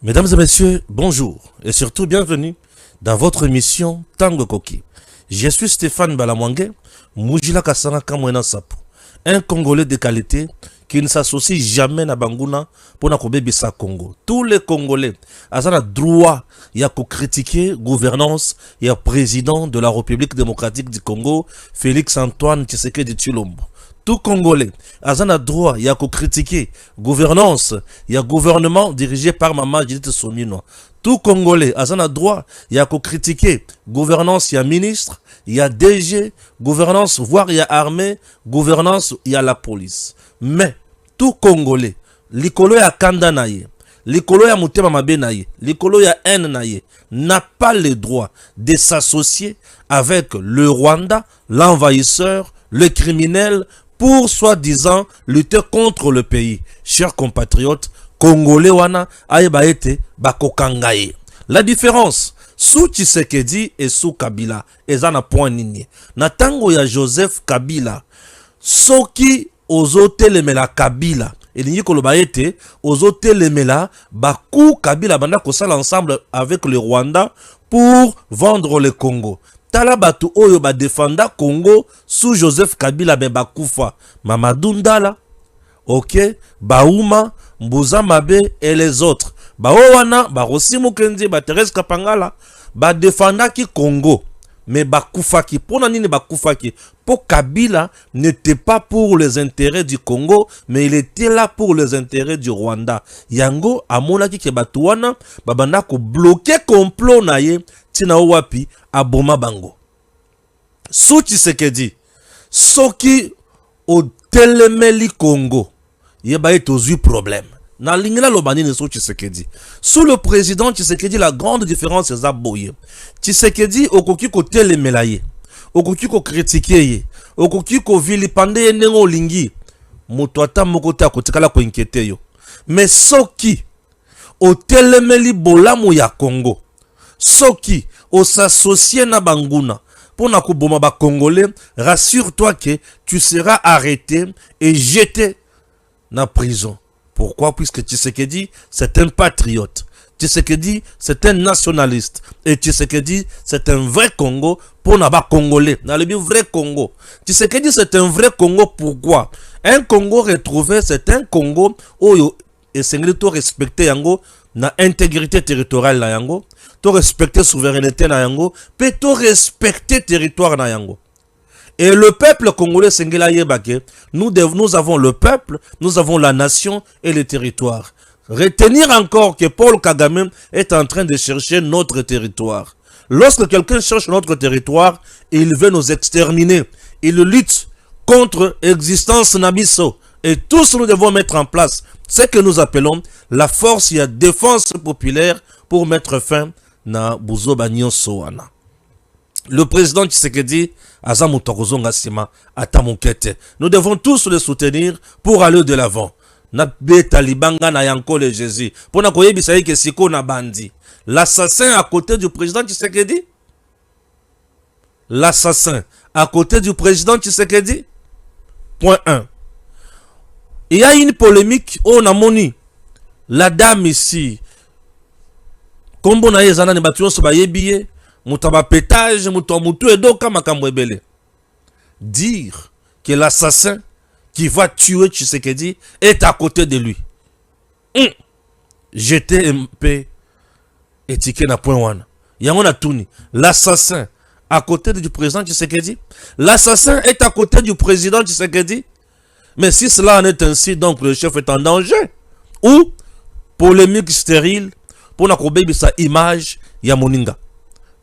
Mesdames et messieurs, bonjour et surtout bienvenue dans votre émission Tango Koki. Je suis Stéphane Balamwangue, Mujila Kasanga Kamwena Sapo, un Congolais de qualité qui ne s'associe jamais à Banguna pour na Congo. Tous les Congolais ont droit à critiquer gouvernance et président de la République démocratique du Congo, Félix Antoine Tshisekedi Tshilombo. Tout Congolais a droit à critiquer gouvernance et gouvernement dirigé par Mama Judith Suminwa. Tout Congolais a droit à critiquer gouvernance et ministre, il y a DG, gouvernance voire il y a armée, gouvernance il y a la police. Mais tout Congolais, l'ikolo ya kanda naye, l'ikolo ya mutema mabe naye, l'ikolo ya haine naye, n'a pas le droit de s'associer avec le Rwanda, l'envahisseur, le criminel, pour soi-disant lutter contre le pays. Chers compatriotes, Congolais wana aeba ete bakokangaye. La différence sous Tshisekedi et sous Kabila ezana point nini. Na tango ya Joseph Kabila, soki ozotelemela Kabila elingi koloba ete ozotelemela baku Kabila banda kosala ensemble avec le Rwanda pour vendre le Congo. Tala batu oyo ba défenda Congo sous Joseph Kabila ben bakufa. Mamadou Ndala, ok, Baouma, Mbouza Mabe et les autres. Baowana, Barossi Mukendi, Thérèse Kapangala, ba défenda ki Congo. Mais bakufa ki, pour nani ne bakufa ki, pour Kabila n'était pas pour les intérêts du Congo, mais il était là pour les intérêts du Rwanda. Yango, amona ki ke batuwana, babanda ko bloquer complot na ye, tina wapi, aboma bango. Sous Tshisekedi, soki au telemeli Congo, yeba est aux problème. Na lingela lobani ne sous Tshisekedi. Sous le président Tshisekedi, la grande différence est aboye. Tshisekedi okoki ko telemela ye, okoki ko critiquer ye, okoki ko vilipande ye nengo lingi. Moto ata moko te akotikala ko inquiéter yo. Mais soki au telemeli bolamu ya Congo, soki au s'associer na banguna pour na kuboma ba Congolais, rassure-toi que tu seras arrêté et jeté na prison. Pourquoi? Puisque Tshisekedi, c'est un patriote. Tshisekedi, c'est un nationaliste. Et Tshisekedi, c'est un vrai Congo pour na ba Congolais. Dans le vrai Congo. Tshisekedi, c'est un vrai Congo. Pourquoi? Un Congo retrouvé, c'est un Congo où et c'est tout respecter yango na intégrité territoriale na yango, to respecter souveraineté na yango, pe to respecter territoire na yango. Et le peuple congolais sengela yebake, nous avons le peuple, nous avons la nation et le territoire. Retenir encore que Paul Kagame est en train de chercher notre territoire. Lorsque quelqu'un cherche notre territoire, il veut nous exterminer. Il lutte contre l'existence nabiso. Et tous nous devons mettre en place ce que nous appelons la force et la défense populaire pour mettre fin na buzo banyo soana. Le président Tshisekedi azamutokozonga sima atamukete. Nous devons tous le soutenir pour aller de l'avant. Na beta libanga na yanko le Jésus. Pour na koyebisa ke siko na bandi. L'assassin à côté du président Tshisekedi. L'assassin à côté du président Tshisekedi. Point 1. Il y a une polémique on a moni. La dame ici. Kombo na yezana ne batuyo so bayebiye. Mutaba pétage, mutu edoka makamwebele. Dire que l'assassin qui va tuer Tshisekedi est à côté de lui. J'étais un peu étiqué na point one. Yamona Touni. L'assassin à côté du président Tshisekedi. L'assassin est à côté du président Tshisekedi. Mais si cela en est ainsi, donc le chef est en danger. Ou polémique stérile pour na kobebi sa image ya moninga.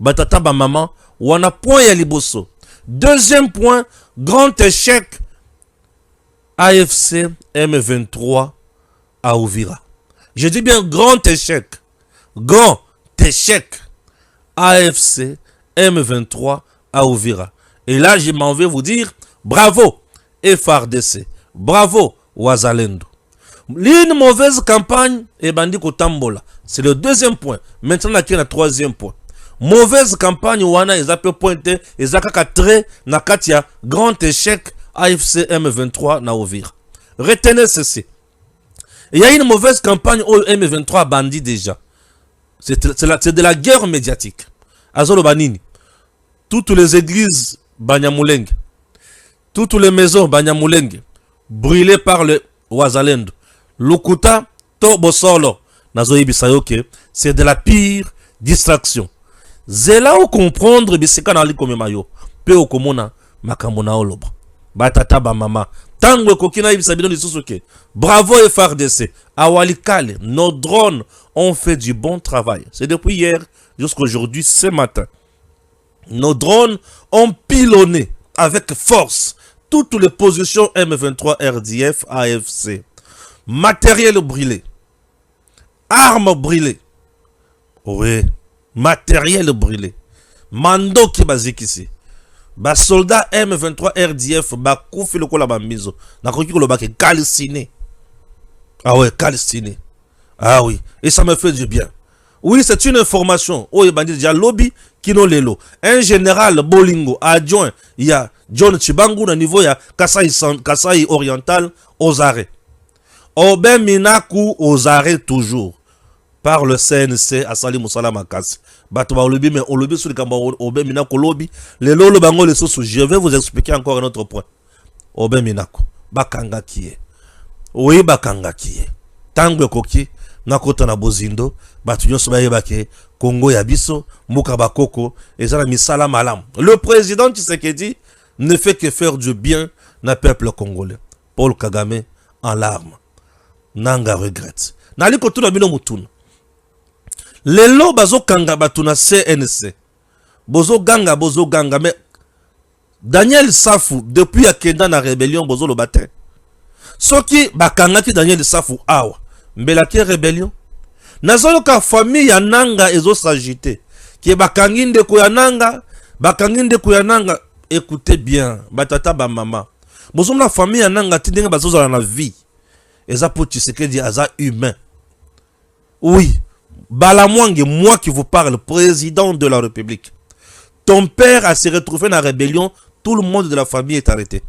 Batata ba maman, wana point ya liboso. Deuxième point, grand échec AFC M23 à Uvira. Je dis bien grand échec. Grand échec AFC M23 à Uvira. Et là, je m'en vais vous dire, bravo FRDC, bravo Wazalendo. L'une mauvaise campagne et bandi kotambola. C'est le deuxième point. Maintenant, il y a le troisième point. Mauvaise campagne wana ezape pointe ezakaka très na katia grand échec AFC M23 na Uvira. Retenez ceci. Il y a une mauvaise campagne au M23 bandit déjà. C'est de la guerre médiatique. Azolo Banini. Toutes les églises Banyamulenge, toutes les maisons Banyamulenge, brûlées par le Wazalendo. Lukuta, Tobosolo, Nazoyi Bisayoke, c'est de la pire distraction. Zela ou comprendre biseka na liko memayo, pe okomona makamona oloba. Batata ba mama. Tango kokina ibisa bidon disusuke. Bravo FRDC. Awalikale, nos drones ont fait du bon travail. C'est depuis hier jusqu'à aujourd'hui, ce matin. Nos drones ont pilonné avec force toutes les positions M23 RDF AFC. Matériel brûlé. Armes brûlées. Oui. Matériel brûlé. Mando qui basique ici. Ba soldat M23 RDF ba koufi le kola ba miso. Na koki ko lo ba ke calciné. Ah ouais, calciné. Ah oui, et ça me fait du bien. Oui, c'est une information. Oh, il y a lobby Kino Lelo. Un général Bolingo adjoint, il y a John Chibangu au niveau, il y a Kasai Oriental aux arrêts. Oben Minaku aux arrêts toujours. Par le CNC à Salim Moussala Makas. Batouba Olobi, mais Olobi sur le Cameroun, Oben Minaku Lobi. Les Lolo Bango les sous. Je vais vous expliquer encore un autre point. Oben Minaku. Bakanga qui est. Oui, Bakanga qui est. Tangue Koki. Nakota na bozindo batu nyonso bayebake Congo ya biso muka bakoko ezala misala malam. Le président Tshisekedi ne fait que faire du bien na peuple congolais. Paul Kagame en larmes. Nanga regrette. Nali kotuna bino mutuna. Lelo bazo kanga batu na CNC. Bozo ganga mais Daniel Safou depuis akenda na rébellion bozo lo batin. Soki bakanga ki Daniel Safou awa. Mbelaki rébellion. Nazolo ka famille ya nanga ezo s'agiter. Ki bakanginde ko ya nanga, écoutez bien, batata ba mama. Bozom la famille ya nanga tindenge bazoza na vie. Eza po Tshisekedi aza humain. Oui, Balamwange, moi qui vous parle, président de la République. Ton père a se retrouvé dans la rébellion, tout le monde de la famille est arrêté.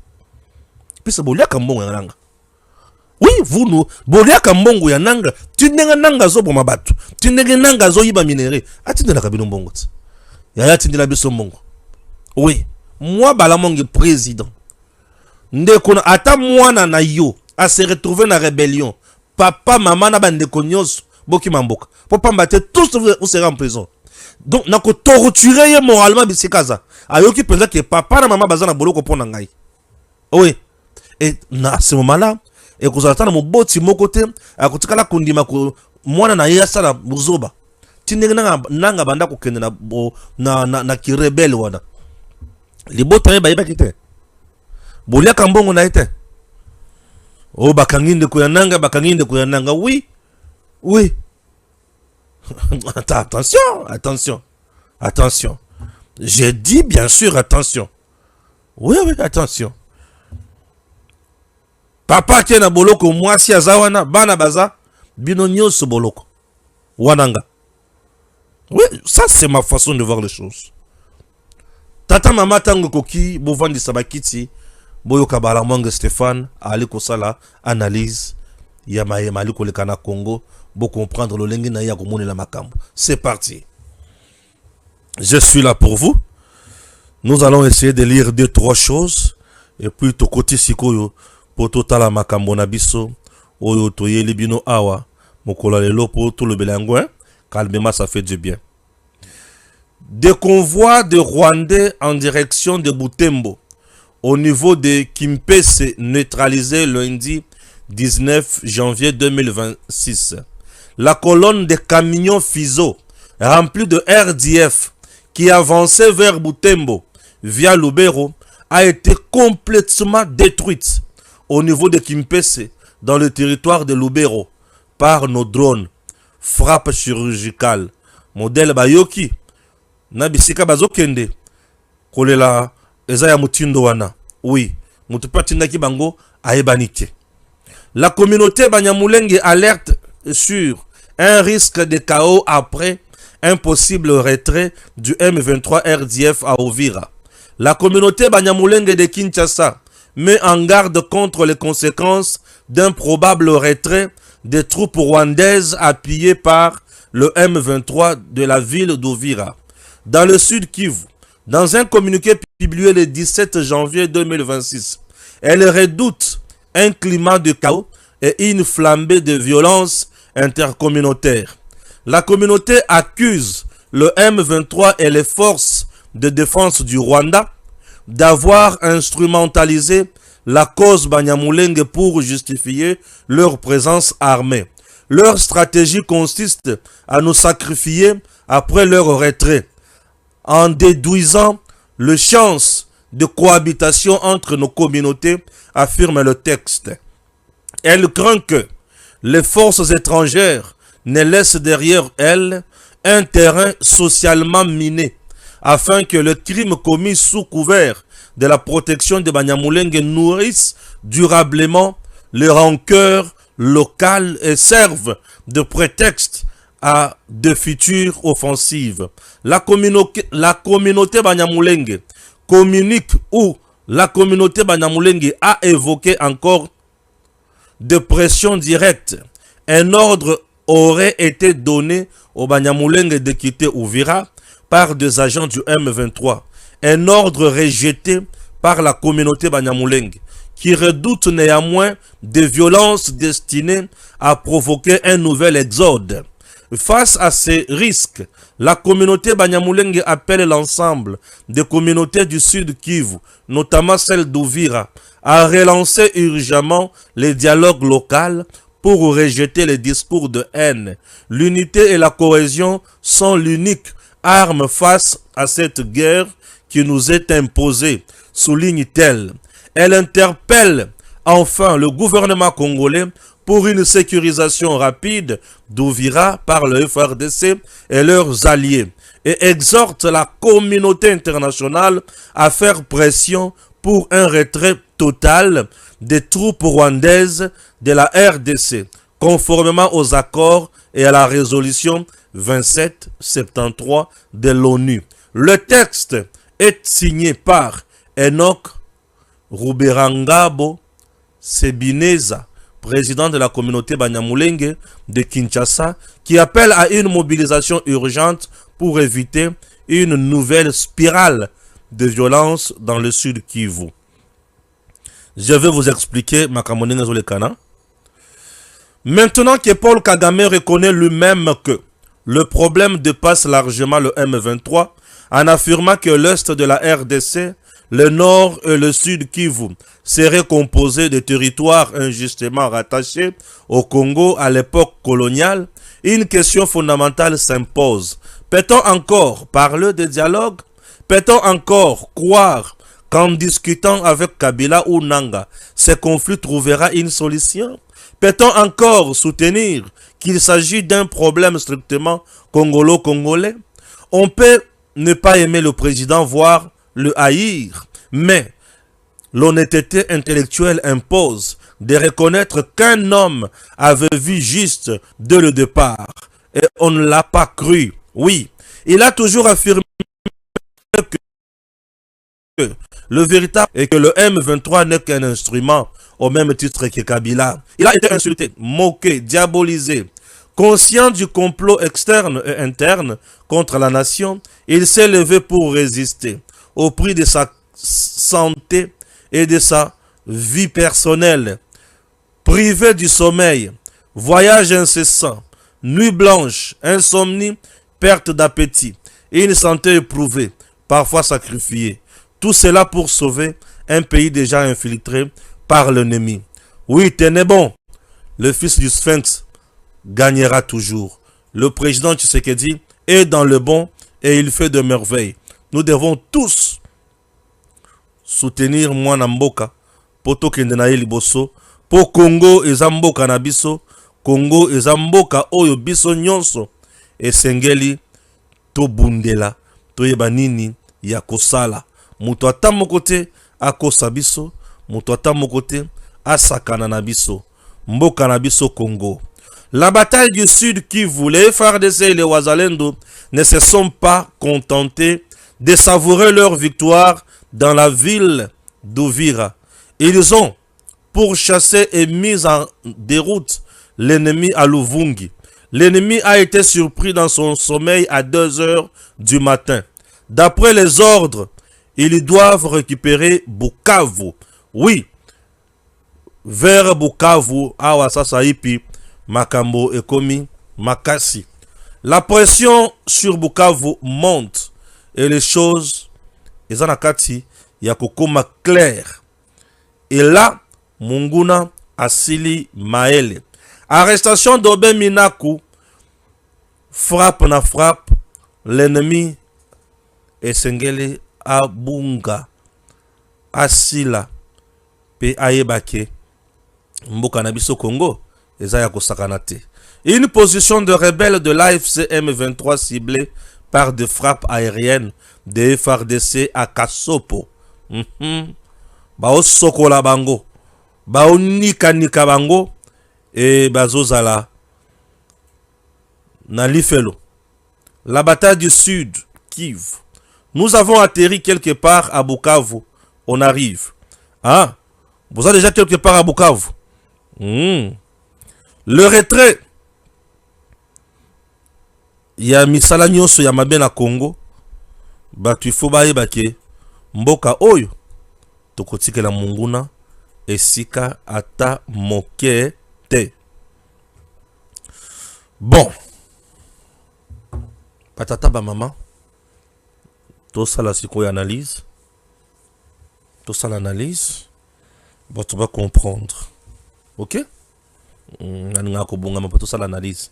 Puis c'est bolia kambongo ya nanga. Oui, vous nous, bolia kambongo ya nanga, tu n'enga nanga zo boma batu, tu n'enga nanga zo yiba minéré, atinde la kabino mbongo. Yaya tinde la biso mbongo. Oui, moi Balamonge président. Ndeko na ata mwana na yo a se retrouver na rébellion. Papa, maman na bandeko nyos boki mamboka. Pour pas mbattre tous vous serez en prison. Donc nako torturer moralement bisikaza. Ayoki penza que papa na maman bazana boloko pona ngai. Oui. Et à ce moment-là, et que vous attendez mon beau petit mot côté, à côté de la kondima, moi na yasa na buzoba. Tinenga nanga banda ko kende na ki rebelle wana. Les beaux temps ba kite. Bolia kambongo na ete. Oh bakanginde ko yananga, oui. Oui. Attention. J'ai dit bien sûr attention. Oui, attention. Papa qui est na boloko, moi si azawana, bana baza, binonyo ce boloko. Wananga. Oui, ça c'est ma façon de voir les choses. Tata mama tango koki, bovandi sabakiti, boyo kabala mwange Stéphane, ali kosala, analyse, yamaye mali kolekana Congo, bo comprendre le lengi na ya komone la makambo. C'est parti. Je suis là pour vous. Nous allons essayer de lire 2-3 choses, et puis to côté sikoyo, pour totala makambo na biso oyo toyeli bino awa mokola lelo pour tout le belangouin calmement ça fait du bien. Des convois de Rwandais en direction de Butembo au niveau de Kimpese neutralisé lundi 19 janvier 2026. La colonne de camions Fizo remplis de RDF qui avançait vers Butembo via Lubero a été complètement détruite au niveau de Kimpese, dans le territoire de Lubero, par nos drones, frappe chirurgicale, modèle Bayoki, Nabisika Bazokende, Kolela, Ezaya Mutindo Wana, oui, Mutupatindaki Bango, Aebanike. La communauté Banyamulenge alerte sur un risque de chaos après un possible retrait du M23 RDF à Ovira. La communauté Banyamulenge de Kinshasa met en garde contre les conséquences d'un probable retrait des troupes rwandaises appuyées par le M23 de la ville d'Uvira. Dans le sud Kivu, dans un communiqué publié le 17 janvier 2026, elle redoute un climat de chaos et une flambée de violence intercommunautaire. La communauté accuse le M23 et les forces de défense du Rwanda d'avoir instrumentalisé la cause Banyamulenge pour justifier leur présence armée. Leur stratégie consiste à nous sacrifier après leur retrait, en déduisant les chances de cohabitation entre nos communautés, affirme le texte. Elle craint que les forces étrangères ne laissent derrière elles un terrain socialement miné, afin que le crime commis sous couvert de la protection de Banyamulenge nourrisse durablement les rancœurs locales et serve de prétexte à de futures offensives. La communauté Banyamulenge communique ou la communauté Banyamulenge a évoqué encore de pression directe. Un ordre aurait été donné au Banyamulenge de quitter Uvira par des agents du M23. Un ordre rejeté par la communauté Banyamulenge, qui redoute néanmoins des violences destinées à provoquer un nouvel exode. Face à ces risques, la communauté Banyamulenge appelle l'ensemble des communautés du sud Kivu, notamment celle d'Uvira, à relancer urgemment les dialogues locaux pour rejeter les discours de haine. L'unité et la cohésion sont l'unique arme face à cette guerre qui nous est imposée, souligne-t-elle. Elle interpelle enfin le gouvernement congolais pour une sécurisation rapide d'Uvira par le FARDC et leurs alliés et exhorte la communauté internationale à faire pression pour un retrait total des troupes rwandaises de la RDC, conformément aux accords et à la résolution 2773 de l'ONU. Le texte est signé par Enoch Ruberangabo Sebineza, président de la communauté Banyamulenge de Kinshasa, qui appelle à une mobilisation urgente pour éviter une nouvelle spirale de violence dans le sud Kivu. Je vais vous expliquer Makamonene Zolekana. Maintenant que Paul Kagame reconnaît lui-même que le problème dépasse largement le M23, en affirmant que l'est de la RDC, le nord et le sud Kivu seraient composés de territoires injustement rattachés au Congo à l'époque coloniale, une question fondamentale s'impose. Peut-on encore parler de dialogue? Peut-on encore croire qu'en discutant avec Kabila ou Nanga, ce conflit trouvera une solution? Peut-on encore soutenir qu'il s'agit d'un problème strictement congolo-congolais? On peut ne pas aimer le président, voire le haïr, mais l'honnêteté intellectuelle impose de reconnaître qu'un homme avait vu juste dès le départ et on ne l'a pas cru. Oui, il a toujours affirmé que le véritable est que le M23 n'est qu'un instrument au même titre que Kabila. Il a été insulté, moqué, diabolisé. Conscient du complot externe et interne contre la nation, il s'est levé pour résister au prix de sa santé et de sa vie personnelle. Privé du sommeil, voyage incessant, nuit blanche, insomnie, perte d'appétit, et une santé éprouvée, parfois sacrifiée. Tout cela pour sauver un pays déjà infiltré par l'ennemi. Oui, tenez bon, le fils du Sphinx gagnera toujours. Le président Tshisekedi est dans le bon et il fait de merveilles. Nous devons tous soutenir Mwana Mboka, poto kendenaye liboso, po Congo eza mboka na biso, Congo eza mboka oyo biso nyonso, esengeli to bundela, to yeba nini ya kosala. Mutu ata moko te akosa biso, mutu ata moko te asakana na biso, mboka na biso Congo. La bataille du Sud Kivu, les FARDC et les Wazalendo ne se sont pas contentés de savourer leur victoire dans la ville d'Uvira. Ils ont pourchassé et mis en déroute l'ennemi à Luvungi. L'ennemi a été surpris dans son sommeil à 2 heures du matin. D'après les ordres, ils doivent récupérer Bukavu. Oui, vers Bukavu, awa sasa ipi, Makambo ekomi, Makasi. La pression sur Bukavu monte et les choses, Ezanakati, Yakokoma clair. Et là, Munguna Asili Maele. Arrestation d'Oben Minaku. Frappe na frappe. L'ennemi Esengele Abunga. Asila. Pe Ayebake. Mboka Nabiso Congo. Ezaya Kosakanate. Une position de rebelle de l'AFC M23 ciblée par des frappes aériennes de FARDC à Kasopo. Bao Sokola Bango. Bao Nika Nika Bango. Et Bazozala. Nalifelo. La bataille du Sud, Kiv. Nous avons atterri quelque part à Bukavu. On arrive. Ah, vous êtes déjà quelque part à Bukavu. Le retrait. Il y a misala nyonso ya mabe na Congo. Batu ifo bayebake. Mboka oyo. Tokotikela munguna. Esika ata moke te. Bon. Patata ba maman. Tout ça là c'est quoi analyse. Tout ça l'analyse. Bon, tu vas comprendre. Ok? Tout ça l'analyse.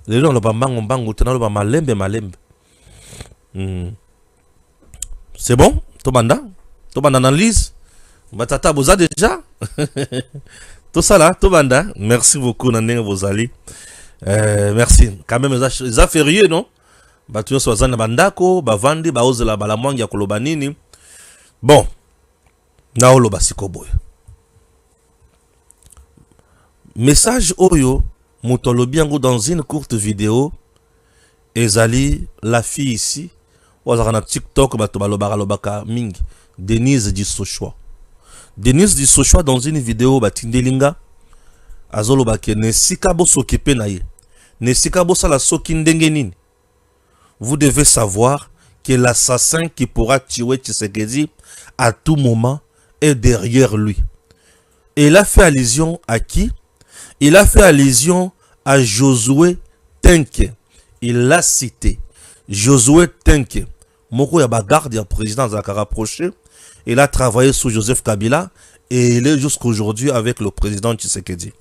Les gens le malembe. C'est bon? Tobanda analyse. Batata Boza déjà. Tout ça là, Tobanda. Merci beaucoup, Nane Bozali. Merci. Quand même, les affaires fériés, non? Batu Swazana Bandako, Bavandi, Baozela Balamwang Yakolobanini. Bon. Naolo Basikoboy. Message Oyo. Moutolobiango dans une courte vidéo. Ezali, la fille ici. Wazarana TikTok, Batobalobaka Ming. Denise Dissochoa. Denise Dissochoa dans une vidéo, Batindelinga. Azolobake, ne sikabo sokepe naye. Ne sikabo sala sokindengenin. Vous devez savoir que l'assassin qui pourra tuer Tshisekedi à tout moment est derrière lui. Et il a fait allusion à qui? Il a fait allusion à Josué Tenke. Il l'a cité. Josué Tenke. Moko ya bagarde ya président Zaka rapproché. Il a travaillé sous Joseph Kabila et il est jusqu'aujourd'hui avec le président Tshisekedi.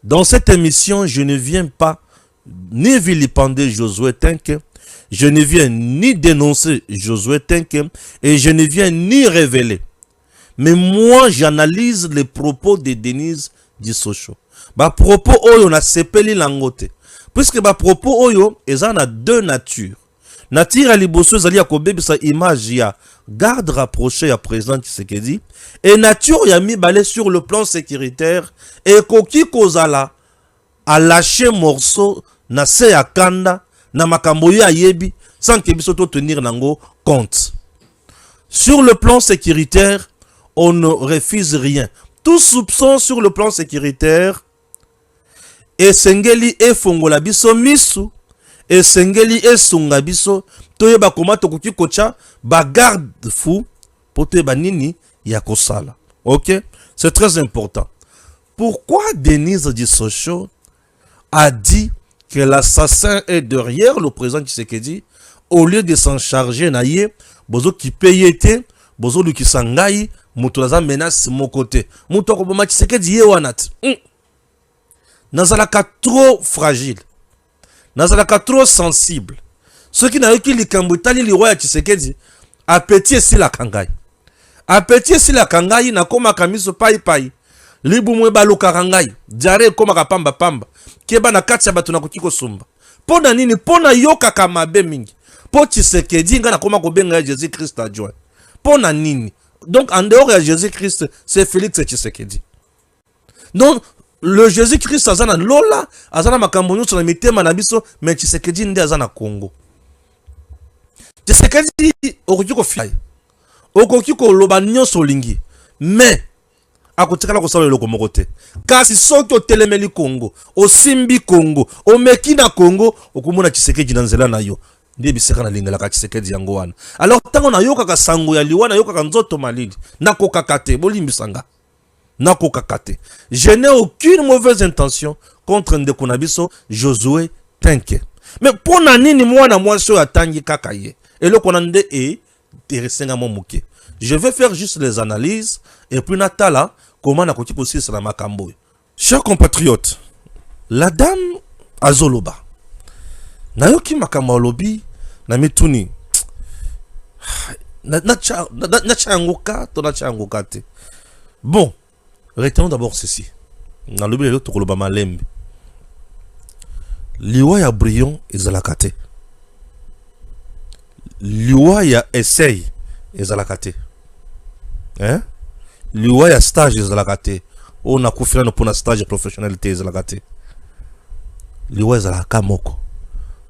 Dans cette émission, je ne viens pas ni vilipender Josué Tenke, je ne viens ni dénoncer Josué Tenke et je ne viens ni révéler. Mais moi, j'analyse les propos de Denise Dissochoa. Ba propos oyo na sepeli langote. Puisque ba propos oyo, ezana deux natures. Nature à liboso zali akobebi sa image ya garde rapproché à président Tshisekedi et nature ya mibale sur le plan sécuritaire et koki kozala a lâché morceau na se ya kanda na makambo ya yebi sans que biso to tenir nango compte. Sur le plan sécuritaire, on ne refuse rien. Tout soupçon sur le plan sécuritaire et sengeli e fongola biso misu et sengeli e sunga biso toyeba koma tokoki kocha ba garde fou pote banini ya kosala. OK? C'est très important. Pourquoi Denise Dissochoa a dit que l'assassin est derrière le président Tshisekedi au lieu de s'en charger naïe bozo qui payete bozo lu ki sangai muto naza menace mon côté muto ko boma Tshisekedi ye wanat nazalaka trop fragile nazalaka trop sensible ce qui n'a eu que likambo tali li roi Tshisekedi appétit si la kangai appétit si la kangai na koma kamiso pai pai libu mwe baluka kangai diare koma kapamba pamba keba na kati ya bato na kutiko sumba pona nini pona yoka kama be mingi po Tshisekedi nga na koma kobenga Jésus Christ adjoint pona nini. Donc en dehors de Jésus Christ c'est Félix Tshisekedi. Donc le Jésus Christ azana lola azana makambo nyonso na mitema na biso mais Tshisekedi nde azana Congo. Tshisekedi okoki ko fly okoki ko loba nyonso lingi mais akotikala kosala eloko moko te. Kasi soki otelemeli Congo, osimbi Congo, omeki na Congo, okomona Tshisekedi na nzela na yo. Ndiye biseka na lingelaka Tshisekedi yango wana. Alors tango na yokaka sango ya liwa na yokaka nzoto malili, nakokaka te, bolimbisanga. Nakokaka te. Je n'ai aucune mauvaise intention contre ndeko na biso Josué Tenke. Mais pour nini mwana mwasi atangi kaka ye. Eloko na nde teresenga mo muke. Je vais faire juste les analyses et puis natala comment na koti aussi sur la makambo. Chers compatriotes, la dame azoloba. Nayoki makambo lobi na mituni. Na changoka to na changoka te. Bon, retenons d'abord ceci. Na lobi le to koloba malembe. Liwa ya Brion ezalakate. Liwa ya essay ezalakate. Hein? Liwa ya stage ezalakate. On a kufira no pona stage professionnel te ezalakate. Liwa ezalaka moko.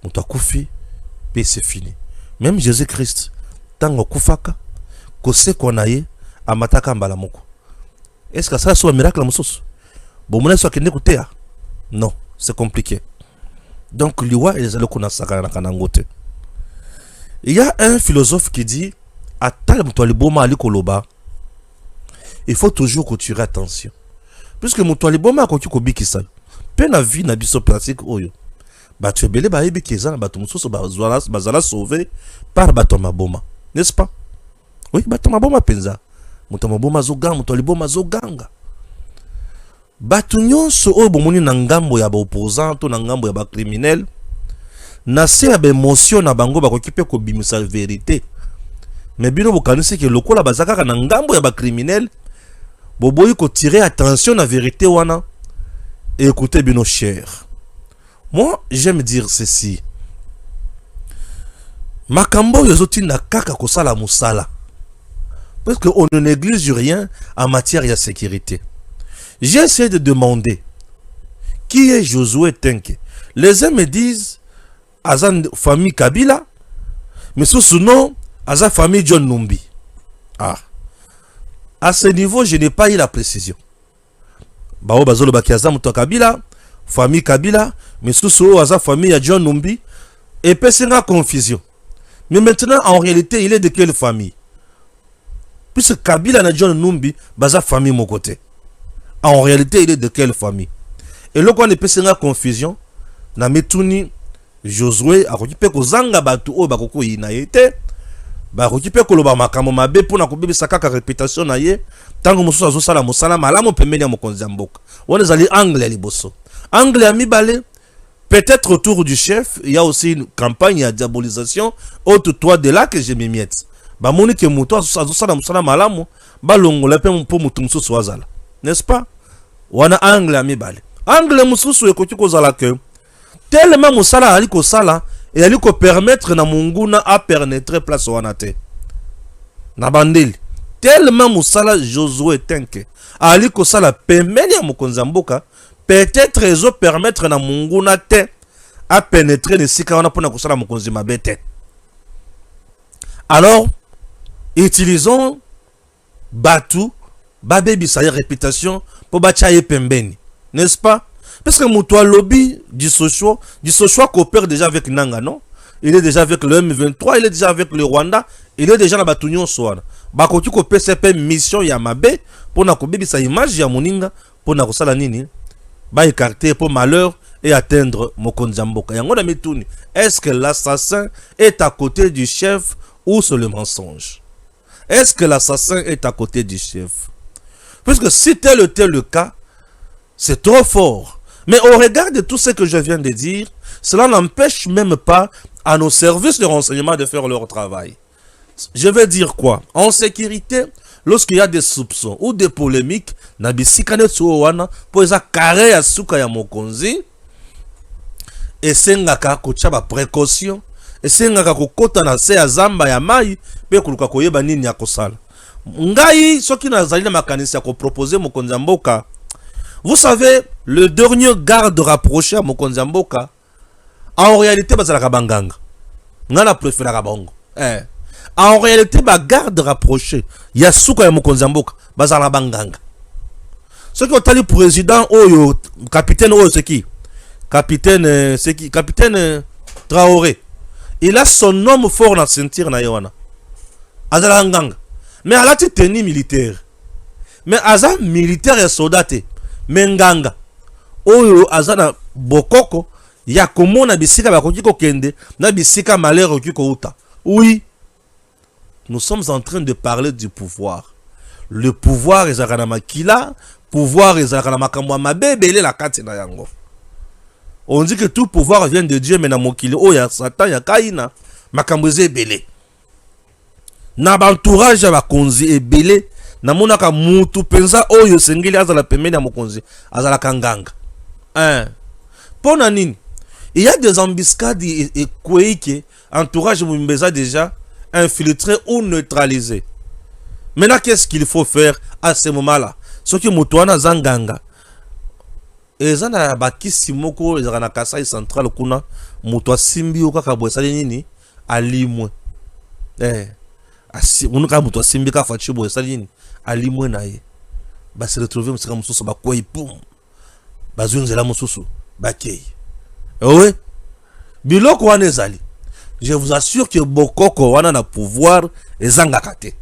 Mutu akufi pe c'est fini. Même Jésus-Christ tango kufaka koseko na ye amataka mbala moko. Est-ce que ça soit un miracle mususu? Bon mona so kende kutea? Non, c'est compliqué. Donc liwa ezalo kuna sakana na kanangote. Il y a un philosophe qui dit atal mutu aliboma alikoloba. Il faut toujours que tu aies attention. Puisque mutu aliboma akoki kobikisa. Pe na vie na biso pratique oyo. Ba tu ebele ba yebi keza na bato mususu bazala sauvé par bato maboma. N'est-ce pas? Oui, bato maboma penza. Mutu maboma zoganga, mutu aliboma zoganga. Bato nyonso oyo bomoni na ngambo ya ba opposant to na ngambo ya ba criminel na se ya ba émotion na bango bakoki pe ko bimisa vérité. Mais bino bokanisi ke lokola bazaka na ngambo ya ba criminel boboyi ko tirer attention na vérité wana. Et écoutez bino cher. Moi, j'aime dire ceci. Makambo yozoti na kaka kosala musala. Parce qu'on ne néglige rien en matière de sécurité. J'ai essayé de demander qui est Josué Tenke. Les uns me disent Azan famille Kabila, mais sous ce nom, Azan famille John Numbi. Ah. À ce niveau, je n'ai pas eu la précision. Bao bazolo bakiaza muto Kabila, famille Kabila, mais sous ce nom, Azan famille John Numbi. Et puis c'est une confusion. Mais maintenant, en réalité, il est de quelle famille? Puisque Kabila na John Numbi, baza famille mon côté. En réalité, il est de quelle famille? Et là, quand on est une confusion, na metuni Josué a occupé ko zanga batu o bakoko ina yete, ba occupé ko loba makambo mabe pona ko bebisa kaka réputation na ye, tango mususu azosala mosala malamu pembeni ya mokonzi ya mboka. On est allé anglais liboso. Anglais ami balé, peut-être autour du chef, il y a aussi une campagne de diabolisation autour toi de là que je me miette. Ba moni ke muto azosala mosala malamu, ba longola pe mpo mutu mususu wazala. N'est-ce pas? Wana anglais ami balé. Anglais mususu ekoki kozala ke tellement musala ali ko sala et ali ko permettre na munguna a pénétrer place wana te. Na bandeli. Tellement musala Josué Tenke ali ko sala pembeni ya mokonzi mboka, peut-être ezo permettre na munguna te a pénétrer ne sika wana pona ko sala mokonzi mabe te. Alors, utilisons batu babebi sa réputation pour bachaye pembeni. N'est-ce pas? Parce que Moutoua Lobby du Sochua coopère déjà avec Nanga, non? Il est déjà avec le M23, il est déjà avec le Rwanda, il est déjà dans Batunion Soana. Bakotu ko PCP mission Yamabe pour na ko bibi sa image ya moninga pour na ko sala nini? Ba écarter pour malheur et atteindre Mokonzi Mboka. Yango na mituni. Est-ce que l'assassin est à côté du chef ou c'est le mensonge? Est-ce que l'assassin est à côté du chef? Puisque si tel était le cas, c'est trop fort. Mais au regard de tout ce que je viens de dire, cela n'empêche même pas à nos services de renseignement de faire leur travail. Je vais dire quoi? En sécurité, lorsqu'il y a des soupçons ou des polémiques, nabisikane tsuwana pour eza carré ya suka ya mokonzi, et sengaka kochaba précaution, et sengaka kokota na se ya zamba ya mai, pe kuluka koyeba nini ya kosala. Ngai soki nazali na makanisi ya ko proposer mokonzi mboka. Vous savez, le dernier garde rapproché à Mokonzi Mboka, en réalité, c'est la Kabanganga. On a préféré la Kabongo. En réalité, le garde rapproché, il y a Souka et Mokonzi Mboka, c'est la Banganga. Ce qui est le président, capitaine, c'est qui? Capitaine, c'est qui? Capitaine Traoré. Il a son homme fort dans la ceinture na Yowana. Azala nganga. Mais elle a tenue militaire. Mais Azala militaire et soldat. Mais nganga. Oyo Azala bokoko. Ya komona bisika bakokiko kende. Na bisika malheur okiko uta. Oui. Nous sommes en train de parler du pouvoir. Le pouvoir est à makila. Pouvoir est à makamwa mabe belé la kate na yango. On dit que tout pouvoir vient de Dieu, mais na mokili oh ya Satan ya Kaina makamboze belé. Na bantourage ya bakonzi ebele na monaka mutu penza oyo sengeli azala pemeni ya mokonzi azala kanganga. Pona nini? Il y a des embuscades et kweke entourage mumbeza déjà infiltré ou neutralisé. Maintenant, qu'est-ce qu'il faut faire à ce moment-là? Ce qui mutouana zanganga. Et ça na bakisi moko ezana Kasai central kuna mutwa simbi okaka boesali nini alimwe. Unuka mutwa simbi ka fachi boesali nini alimwe na ye. Ba se retrouver musika mususu ba koi pum. Bazunzela mususu bakei. Oui. Biloko wana ezali. Je vous assure que bokoko wana na pouvoir ezanga kate.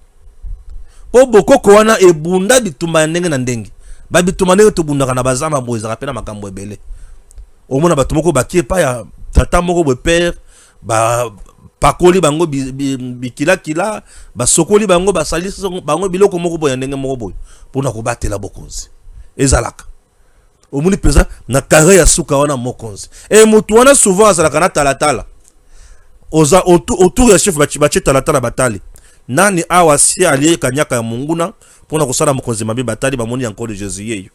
Po bokoko wana ebunda bitumba ndenge na ndenge. Ba bitumba ndenge tobundaka na bazama boza kapena makambo ebele. Omona bato moko bakie pa ya tata moko bo père ba pakoli bango bikila kila ba sokoli bango ba salisi bango biloko moko boya ndenge moko boy pona ko batela bokonzi. Ezalaka. Omuni peza na kare ya suka wana mokonzi. E mutu wana souvent azalaka na talatala. Oza autour ya chef bachi talatala batali. Nani awa si aliye kanyaka ya munguna pona kusala mokonzi mabi batali bamoni encore de Jésus yeyo.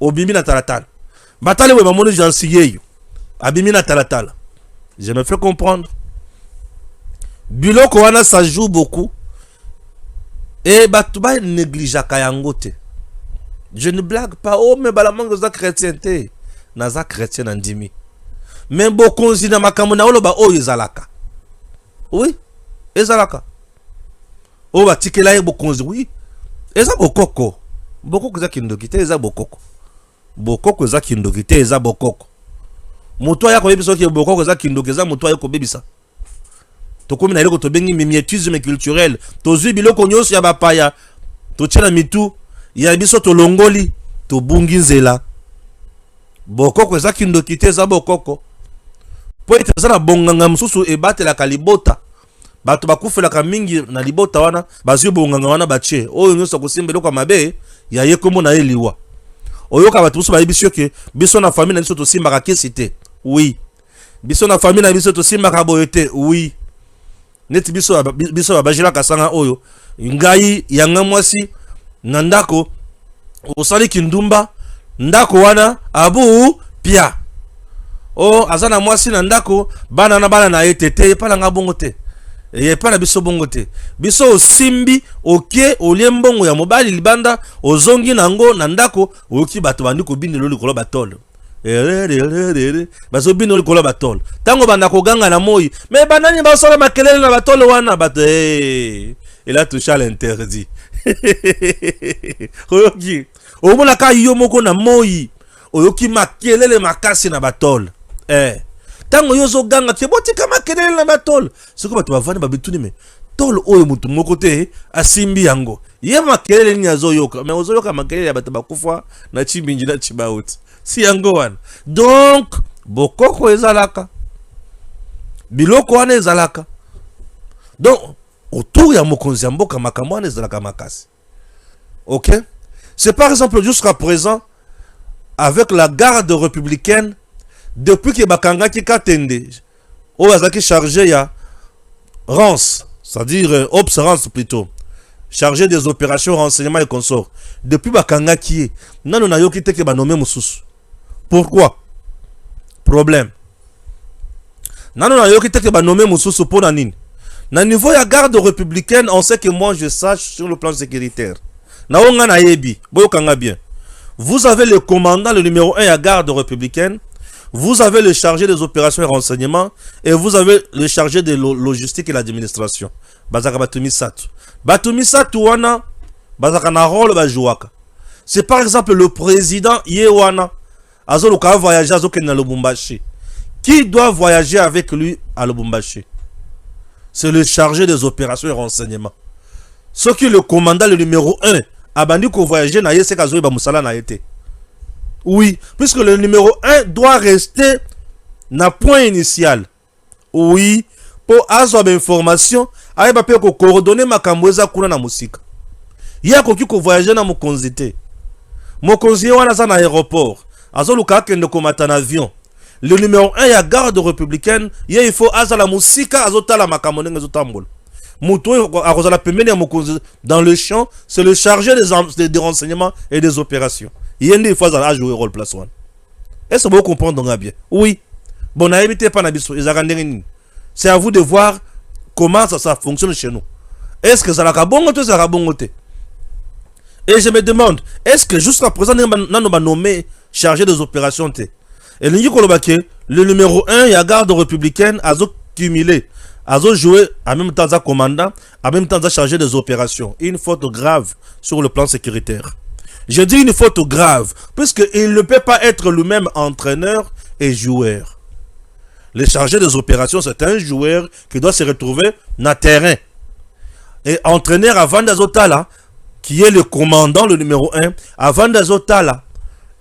Obimi na talatala. Batali we bamoni jansi yeyo. Abimi na talatala. Je me fais comprendre. Biloko wana ça joue beaucoup. Et batuba néglige kayangote. Je ne blague pas. Oh mais balamango za chrétienté. Naza chrétien andimi. Mais bokonzi na makambo na olo ba o ezalaka. Oui, ezalaka. O ba tikela ye bokonzi oui. Eza bokoko. Bokoko za kindokite eza bokoko. Bokoko za kindokite eza bokoko. Moto ya ko yebiso ke bokoko za kindokeza moto ya ko bebisa. To komi na eloko to bengi mimétisme culturel. To zui biloko nyonso ya bapaya. To tshela mitu ya biso to longoli to bungi nzela. Bokoko za kindokite eza bokoko. Po ete zana bonganga mususu ebatela kalibota. Bato bakufela mingi na libota wana bazio bonganga wana bache. Oyo nyonso kosimba eloko mabe ya yekomo na eliwa. Oyoka bato mususu bayebisio ke biso na famille na biso to simba kesite. Oui. Biso na famille na biso to simba boyete. Oui. Neti biso bajila kasanga oyo. Ngai yanga mwasi na ndako osali kindumba ndako wana abu pia. Oh azana mwasi na ndako bana na etete pala nga bongo te. Pala biso bongo te. Biso osimbi oke oliembongo ya mobali libanda ozongi nango na ndako oki bato bandi ko bindelo likolo batolo. Baso bindelo likolo batolo. Tango banda ko ganga na moi. Mais banani basala makelele na batolo wana bato il a touché à l'interdit. Oyoki omona ka yo moko na moi oyoki makelele makasi na batolo. Tango yozo ganga keboti kama kelele na batolo. Siko bato bavani babituni me tolo oyo mutu moko te asimbi yango. Ye makelele ni azoyoka mais ozoyoka makelele ya bato bakufa na chimbinji na chibauti. Si yango wana. Donc bokoko ezalaka. Biloko wana ezalaka. Donc autour ya mokonzi ya mboka makambo wana ezalaka makasi. OK? C'est par exemple jusqu'à présent avec la garde républicaine depuis que bakanga ki katende o azaki chargé ya Rance, c'est-à-dire Ops Rance plutôt, chargé des opérations renseignement et consorts. Depuis bakanga ki nano na yoki teke ba nommé mususu. Pourquoi? Problème. Nano na yoki teke ba nommé mususu pona nini? Na niveau ya garde républicaine, on sait que moi je sache sur le plan sécuritaire. Na onga na yebi, boyokanga bien. Vous avez le commandant, le numéro 1 à garde républicaine. Vous avez le chargé des opérations et renseignements. Et vous avez le chargé de logistique et l'administration. Bazaka Batumi Satu. Batumi Satu wana. Bazaka na rôle bajouaka. C'est par exemple le président Yewana. Azoluka voyager à Lubumbashi. Qui doit voyager avec lui à Lubumbashi? C'est le chargé des opérations et renseignements. Ce qui est le commandant, le numéro 1, a bandu qu'on voyageait na yese kazoui ba musala na été. Oui, puisque le numéro 1 doit rester na point initial. Oui, pour avoir information, aïe ba pe ko coordonner makamweza kuna na musika. Ya ko ki ko voyager na mokonzité. Mokonzi wana za na aéroport. Azoluka kende ko mata na avion. Le numéro 1 ya garde républicaine, il faut azala musika azotala makamone ngezotambola. Dans le champ, c'est le chargé des renseignements et des opérations. Il y a une fois à jouer rôle place one. Est-ce que vous comprenez bien? Oui. Bon, c'est à vous de voir comment ça fonctionne chez nous. Est-ce que ça a bon ou ça a bon? Et je me demande, est-ce que jusqu'à présent, nous avons nommé chargé des opérations? Et le numéro 1, il y a garde républicaine à cumulé. Azo joué en même temps à commandant, en même temps à chargé des opérations. Une faute grave sur le plan sécuritaire. Je dis une faute grave, puisqu'il ne peut pas être lui-même entraîneur et joueur. Le chargé des opérations, c'est un joueur qui doit se retrouver dans le terrain. Et entraîneur avant d'Azotala, qui est le commandant, le numéro 1, avant d'Azotala.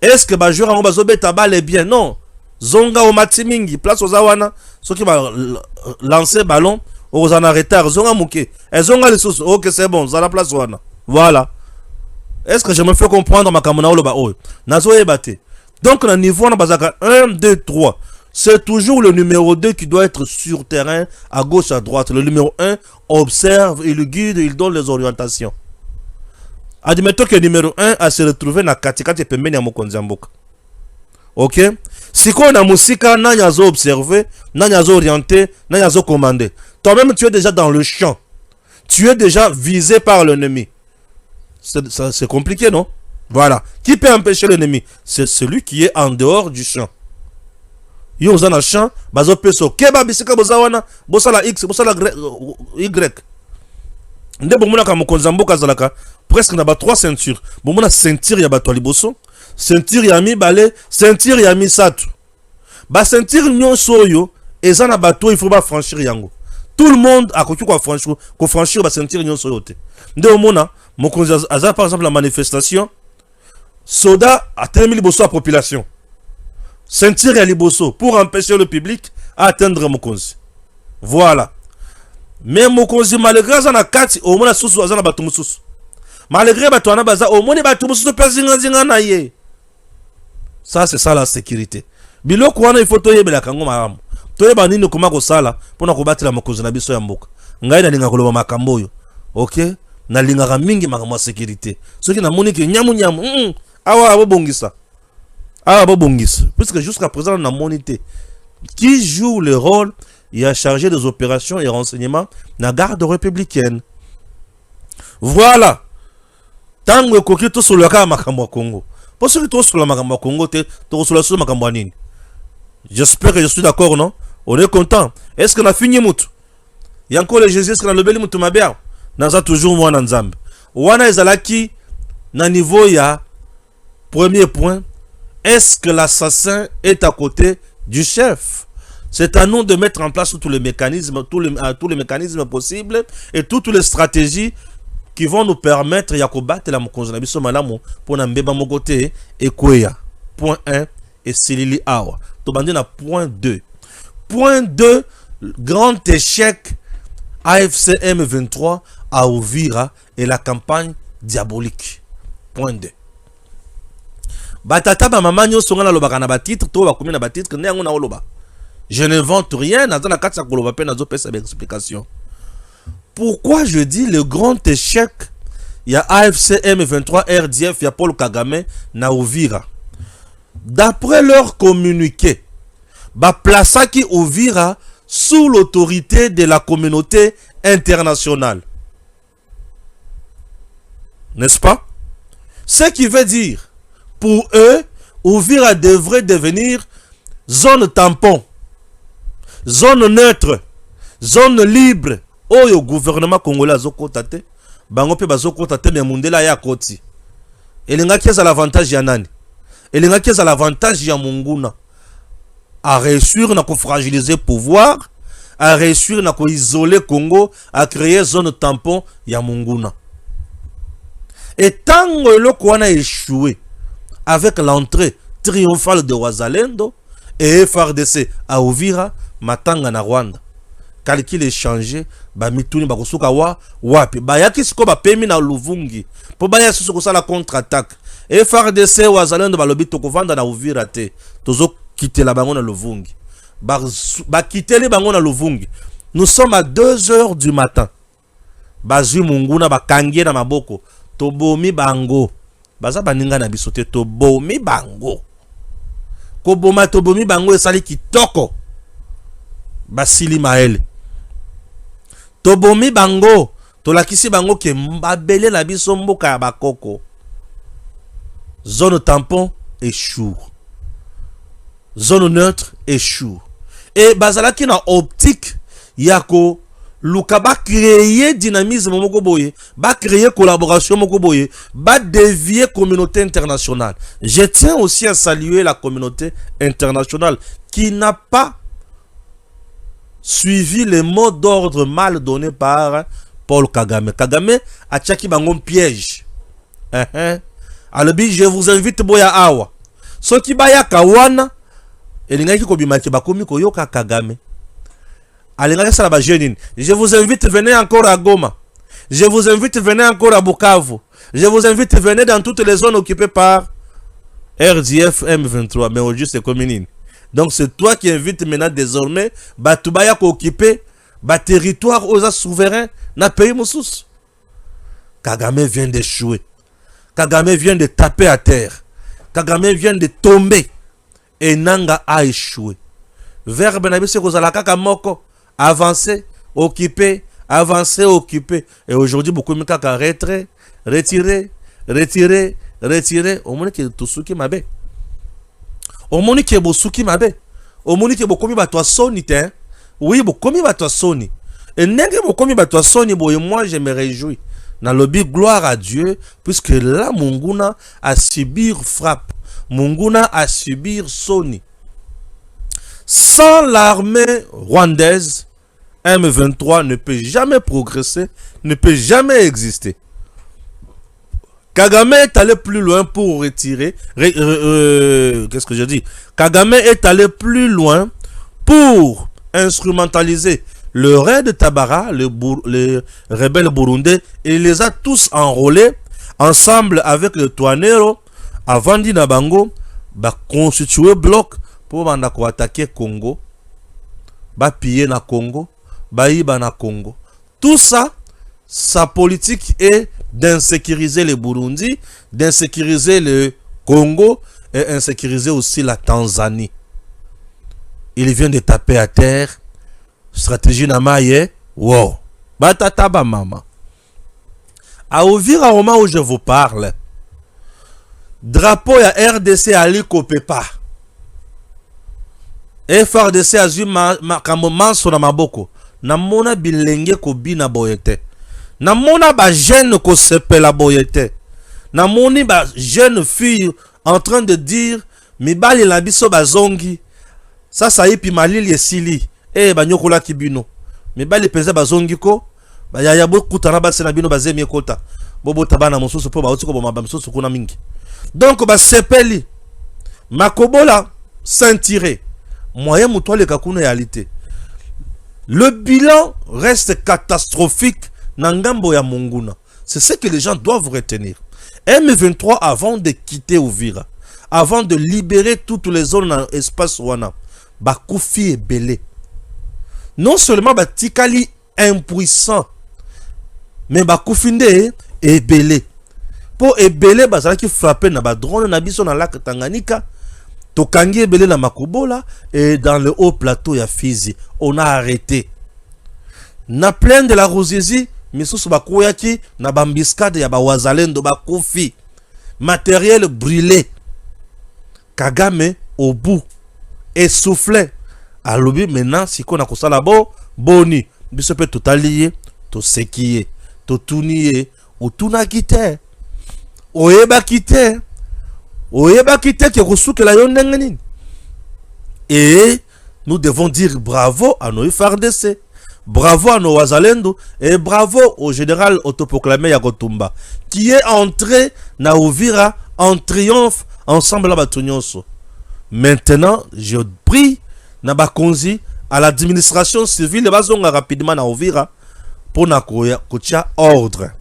Est-ce que le joueur en Bazobé Tabal est bien? Non. Zonga au Matimingi, place aux Awana, ceux qui vont lancer ballon, aux en retard, Zonga Mouké. Et Zonga les sous, ok, c'est bon, ça la place Wana. Voilà. Est-ce que je me fais comprendre ma kamona ou le baoui? Nazo ebate. Donc, le niveau, on a 1, 2, 3. C'est toujours le numéro 2 qui doit être sur terrain, à gauche, à droite. Le numéro 1 observe, il guide, il donne les orientations. Admettons que le numéro 1 a se retrouvé dans Katikati et Pemeni à Mokonzamboka. Ok? Si on a musika, n'a zo observé, n'a zo orienté, n'a zo commandé. Toi-même, tu es déjà dans le champ. Tu es déjà visé par l'ennemi. C'est compliqué, non? Voilà. Qui peut empêcher l'ennemi? C'est celui qui est en dehors du champ. Yo dans le champ, bazo peso. Keba bisika bozawana, bosala X, bosala Y. Nde bomuna ka mokonzamboka zalaka, presque na ba 3 ceintures. Bomuna ceinture ya bato liboso. Ceinture yami balé, ceinture yami satu. Ba ceinture nyonso yo, ezana bato il faut pas franchir yango. Tout le monde a koki ko franchir ba ceinture nyonso yo te. Nde omona mokonzi aza par exemple la manifestation, soda a terminé liboso la population. Ceinture ya liboso pour empêcher le public à atteindre mokonzi. Voilà. Mais mokonzi malgré ça na kati omona susu azana bato mususu. Malgré bato ana baza omoni bato mususu pe zinga na ye. Ça, c'est ça la sécurité. Biloko wana il faut toyebela kango malamu. Toyeba nini koma ko sala pona ko batela mokonzi na biso ya mboka. Ngai na linga koloba makambo yo. OK? Na linga mingi makambo sécurité. Soki na moni ke nyamu. Awa abobongisa. Awa abobongisa. Puisque jusqu'à présent na monité qui joue le rôle, il a chargé des opérations et renseignements na garde républicaine. Voilà. Tango koki to soloka makambo Congo. Pour ceux qui sont sur la Makambo Congo, sur la Makambo Nini. J'espère que je suis d'accord, non? On est content. Est-ce qu'on a fini Moutou? Il y a encore les Jésus, est-ce qu'on a le bel Moutou Mabia? Naza toujours moi dans Zamb. Wana Ezalaki, na niveau ya, premier point, est-ce que l'assassin est à côté du chef? C'est à nous de mettre en place tous les mécanismes, tous les mécanismes possibles et toutes les stratégies qui vont nous permettre de combattre la mokonzi na biso malamu pour na mbeba mokote et kweya. Point 1 et Silili Awa. Tobandi na point 2. Point 2, grand échec AFC M23 à Uvira et la campagne diabolique. Point 2. Batata ba mama nyo songa na lobaka na ba titre to ba komi na ba titre ne ngona oloba. Je n'invente rien, na na katsa koloba pe na zo pesa ba explication. Pourquoi je dis le grand échec? Il y a AFC M23 RDF, il y a Paul Kagame na Uvira. D'après leur communiqué, ba plaça qui Uvira sous l'autorité de la communauté internationale. N'est-ce pas? Ce qui veut dire, pour eux, Uvira devrait devenir zone tampon, zone neutre, zone libre. Oh, le gouvernement congolais a zokotate, bango pe bazokota te mais mundela ya koti. elingaki eza l'avantage ya nani? Elingaki eza l'avantage ya Munguna. À réussir na fragiliser pouvoir, à réussir na isoler Congo, à créer zone tampon ya Munguna. Et tant que le Kouana a échoué avec l'entrée triomphale de Wazalendo et FRDC à Uvira, matanga na Rwanda. Calcul est changé, ba mituni ba kosuka wapi. Ba yaki siko ba pemi na Luvungi. Po ba yaki siko la contre-attaque. FRDC Wazalendo ba lobi to kovanda na Uvira te. Tozo quitter la bango na Luvungi. Ba quitter les bango na Luvungi. Nous sommes à 2 heures du matin. Bazu Munguna ba kangie na maboko. Tobomi bango. Baza baninga na bisote tobomi bango. Koboma tobomi bango esali kitoko. Basili Maele. Tobomi bango. Tolakisi bango ke mbabele na biso mboka ya bakoko. Zone tampon échoue. Zone neutre échoue. Et bazalaki na optique yako Luka ba créer dynamisme moko boye, ba créer collaboration moko boye, ba dévier communauté internationale. Je tiens aussi à saluer la communauté internationale qui n'a pas suivi les mots d'ordre mal donnés par Paul Kagame. Kagame a tchaki bangon piège. Alobi, je vous invite boya awa. So ki baya kawana, elingaki kobimaki bakomi koyoka Kagame. Je vous invite, venez encore à Goma. Je vous invite, venez encore à Bukavu. Je vous invite, venez dans toutes les zones occupées par RDF M23. Mais aujourd'hui, c'est communine. Donc, c'est toi qui invites maintenant désormais Batubaya qui occuper le territoire aux souverains dans le pays Moussous. Kagame vient d'échouer. Kagame vient de taper à terre. Kagame vient de tomber. Et Nanga a échoué. Verbe Nabise Kozalaka Kamoko. Avancer, occuper, avancer, occuper. Et aujourd'hui, beaucoup de gens retirer. Au moins, que tout ce qui m'a bé. Au moins, que beaucoup qui m'a bé. Au moins, que beaucoup de gens soni. Oui, beaucoup de gens soni. Et n'est-ce beaucoup de gens soni, moi, je me réjouis. Dans le but, gloire à Dieu, puisque là, Munguna a subi frappe. Munguna a subi soni. Sans l'armée rwandaise, M23 ne peut jamais progresser, ne peut jamais exister. Kagame est allé plus loin pour retirer. Qu'est-ce que je dis? Kagame est allé plus loin pour instrumentaliser le raid de Tabara, les rebelles burundais, et il les a tous enrôlés ensemble avec le Touanero avant d'Inabango, constituer bloc pour attaquer Congo, piller na Congo, baïba na Congo. Tout ça, sa politique est d'insécuriser les Burundi, d'insécuriser le Congo et insécuriser aussi la Tanzanie. Il vient de taper à terre. Stratégie namaye. Wow. Batata ba mama. À Uvira, au moment où je vous parle, drapeau ya RDC Ali Kopepa. FRDC azui makambo manso na maboko. Namona bilenge ko bina boyete. Namona ba jeune ko sepela boyete. Namoni ba jeune fille en train de dire mibali la biso bazongi. Ça yepi malili esili. Banyokola kibino. Mibali peza bazongi ko. Ba ya boku taraba sena bino bazemi kota. Bobo tabana mosusu po ba otiko bo mabamsusu kuna mingi. Donc ba sepeli. Makobola Saint-Tiré. Moyen moutoile kakuna réalité. Le bilan reste catastrophique Nangambo ya Munguna. C'est ce que les gens doivent retenir. M23 avant de quitter Uvira, avant de libérer toutes les zones dans l'espace Wana, Bakoufi est belé. Non seulement Batikali impuissant, mais Bakoufinde est belé. Pour ebele bazala qui frappait na ba drone na biso na lac Tanganyika. Tokangi ebele na Makobola et dans le haut plateau ya Fizi. On a arrêté. Na plaine de la Ruzizi, misusu bakoyaki na bambiscade ya bawazalendo bakufi. Matériel brûlé. Kagame au bout. Essoufflé. Alobi maintenant si qu'on a kosala bo boni. Biso pe totaliye, to sekiye, to tuniye, ou tuna gite. oyeba kite ke kusukela yo ndenge nini. Et nous devons dire bravo à nos FARDC, bravo à nos Wazalendo et bravo au général autoproclamé Yagotumba qui est entré na Uvira en triomphe ensemble à Batunyonso. Maintenant, je prie na Bakonzi à l'administration civile bazonga rapidement na Uvira pour na kotia ordre.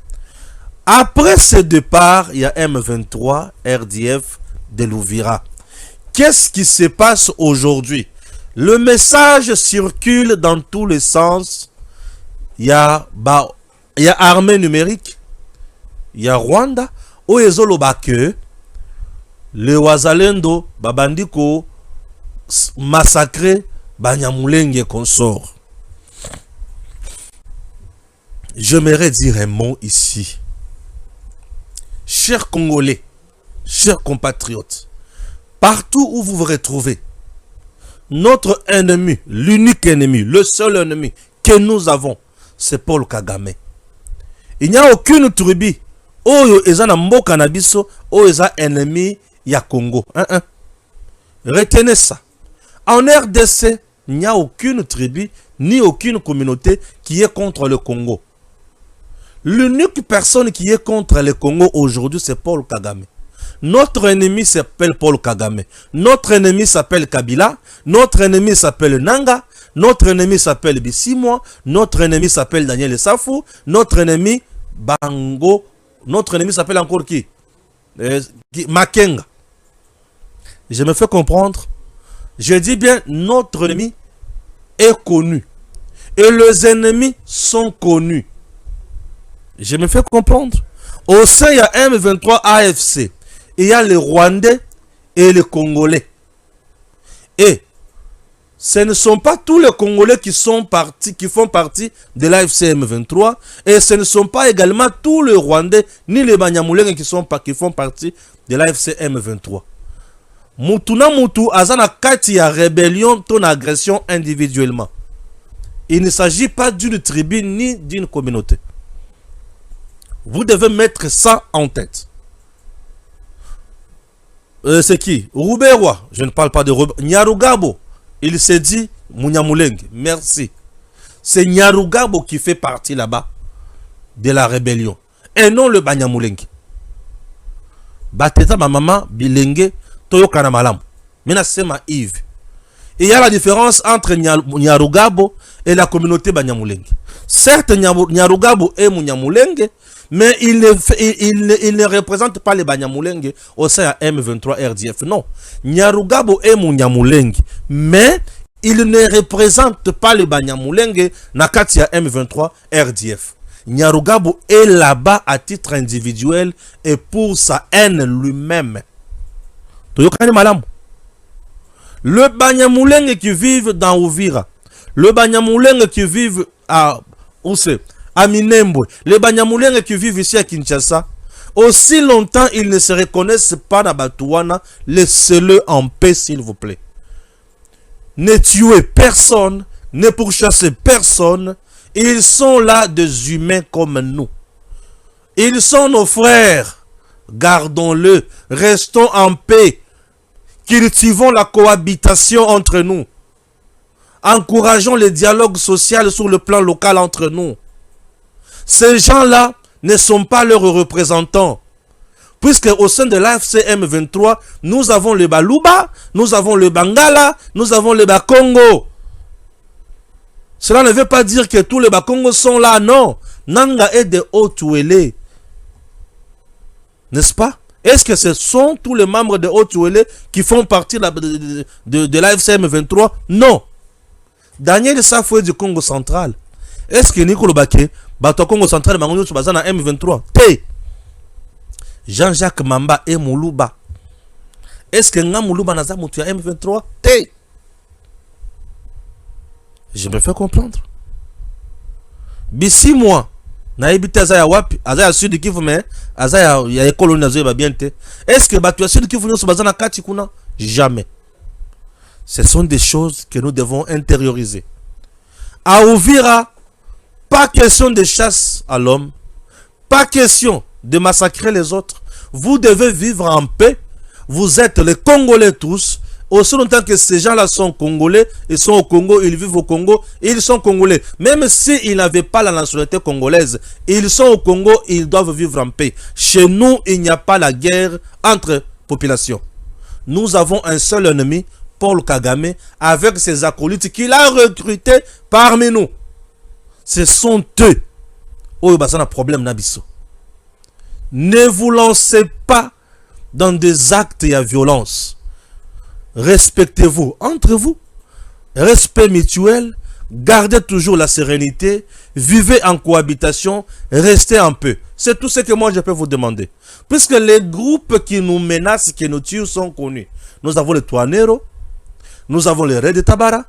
Après ce départ, il y a M23 RDF de l'Uvira. Qu'est-ce qui se passe aujourd'hui? Le message circule dans tous les sens. Il y a armée numérique. Il y a Rwanda. Où est que le Wazalendo, Babandiko, massacré, Banyamulenge consort. J'aimerais dire un mot ici. Chers Congolais, chers compatriotes, partout où vous vous retrouvez, notre ennemi, l'unique ennemi, le seul ennemi que nous avons, c'est Paul Kagame. Il n'y a aucune tribu, oyo eza na mboka na biso, oyo eza ennemi ya Congo. Retenez ça. En RDC, il n'y a aucune tribu, ni aucune communauté qui est contre le Congo. L'unique personne qui est contre le Congo aujourd'hui, c'est Paul Kagame. Notre ennemi s'appelle Paul Kagame. Notre ennemi s'appelle Kabila. Notre ennemi s'appelle Nanga. Notre ennemi s'appelle Bissimwa. Notre ennemi s'appelle Daniel Safou. Notre ennemi Bango. Notre ennemi s'appelle encore qui? Makenga. Je me fais comprendre. Je dis bien, notre ennemi est connu. Et les ennemis sont connus. Je me fais comprendre. Au sein, il y a M23 AFC. Il y a les Rwandais et les Congolais. Et ce ne sont pas tous les Congolais qui font partie de l'AFC M23. Et ce ne sont pas également tous les Rwandais ni les Banyamulenge qui font partie de l'AFC M23. Mutuna Mutu azana kati ya rébellion ton agression individuellement. Il ne s'agit pas d'une tribu ni d'une communauté. Vous devez mettre ça en tête. C'est qui? Rouberois. Je ne parle pas de Rouberois. Nyarugabo. Il s'est dit Munyamulenge. Merci. C'est Nyarugabo qui fait partie là-bas de la rébellion. Et non le Banyamulenge. Bateta ma maman bilenge toyo kanamalam. Maintenant c'est ma Yves. Et il y a la différence entre Nyarugabo et la communauté Banyamulenge. Certes, Nyarugabo est Munyamulenge, mais il ne représente pas les Banyamulenge au sein de M23 RDF. Non. Nyarugabo est Munyamulenge, mais il ne représente pas les Banyamulenge Nakatia M23 RDF. Nyarugabo est là-bas à titre individuel et pour sa haine lui-même. Le Banyamulenge qui vivent dans Uvira, le Banyamulenge qui vivent à Minembwe, les Banyamulenge qui vivent ici à Kinshasa, aussi longtemps ils ne se reconnaissent pas dans Batouana, laissez-le en paix s'il vous plaît. Ne tuez personne, ne pourchassez personne, ils sont là des humains comme nous. Ils sont nos frères, gardons-le, restons en paix, cultivons la cohabitation entre nous. Encourageons le dialogue social sur le plan local entre nous. Ces gens-là ne sont pas leurs représentants. Puisque au sein de l'AFC M23, nous avons le Baluba, nous avons le Bangala, nous avons le Bakongo. Cela ne veut pas dire que tous les Bakongo sont là, non. Nanga est de Haut-Ouélé. N'est-ce pas? Est-ce que ce sont tous les membres de Haut-Ouélé qui font partie de l'AFC M23? Non. Daniel Safou du Congo central. Est-ce que Nicolas Baké, Bato Congo central, Mangono Subazana M23? T. Jean-Jacques Mamba et Moulouba. Est-ce que Nga Moulouba Naza Moutia M23? T. Je me fais comprendre. Bissi moi. Na ebite azaya wapi? Azaya sud Kivu mais azaya ya école nazo ba bien te. Est-ce que Bato sud Kivu nyo Subazana kati kuna? Jamais. Ce sont des choses que nous devons intérioriser. À Uvira, pas question de chasse à l'homme, pas question de massacrer les autres. Vous devez vivre en paix. Vous êtes les Congolais tous. Aussi longtemps que ces gens-là sont Congolais, ils sont au Congo, ils vivent au Congo, ils sont Congolais. Même s'ils n'avaient pas la nationalité congolaise, ils sont au Congo, ils doivent vivre en paix. Chez nous, il n'y a pas la guerre entre populations. Nous avons un seul ennemi, Paul Kagame, avec ses acolytes qu'il a recrutés parmi nous. Ce sont eux. Oh, bah ça a problème, Nabiso. Ne vous lancez pas dans des actes et à violence. Respectez-vous entre vous. Respect mutuel. Gardez toujours la sérénité. Vivez en cohabitation. Restez en paix. C'est tout ce que moi je peux vous demander. Puisque les groupes qui nous menacent, qui nous tuent sont connus. Nous avons les Touanero. Nous avons les Raids de Tabara.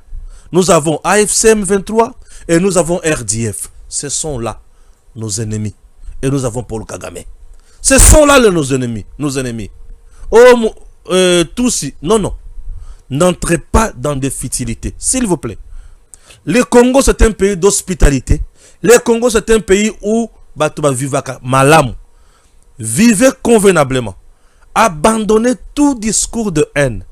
Nous avons AFCM 23. Et nous avons RDF. Ce sont là nos ennemis. Et nous avons Paul Kagame. Ce sont là nos ennemis. Nos ennemis. Oh, tous. Non, non. N'entrez pas dans des futilités, s'il vous plaît. Le Congo, c'est un pays d'hospitalité. Le Congo, c'est un pays où Batuba vivaka malam. Vivez convenablement. Abandonnez tout discours de haine.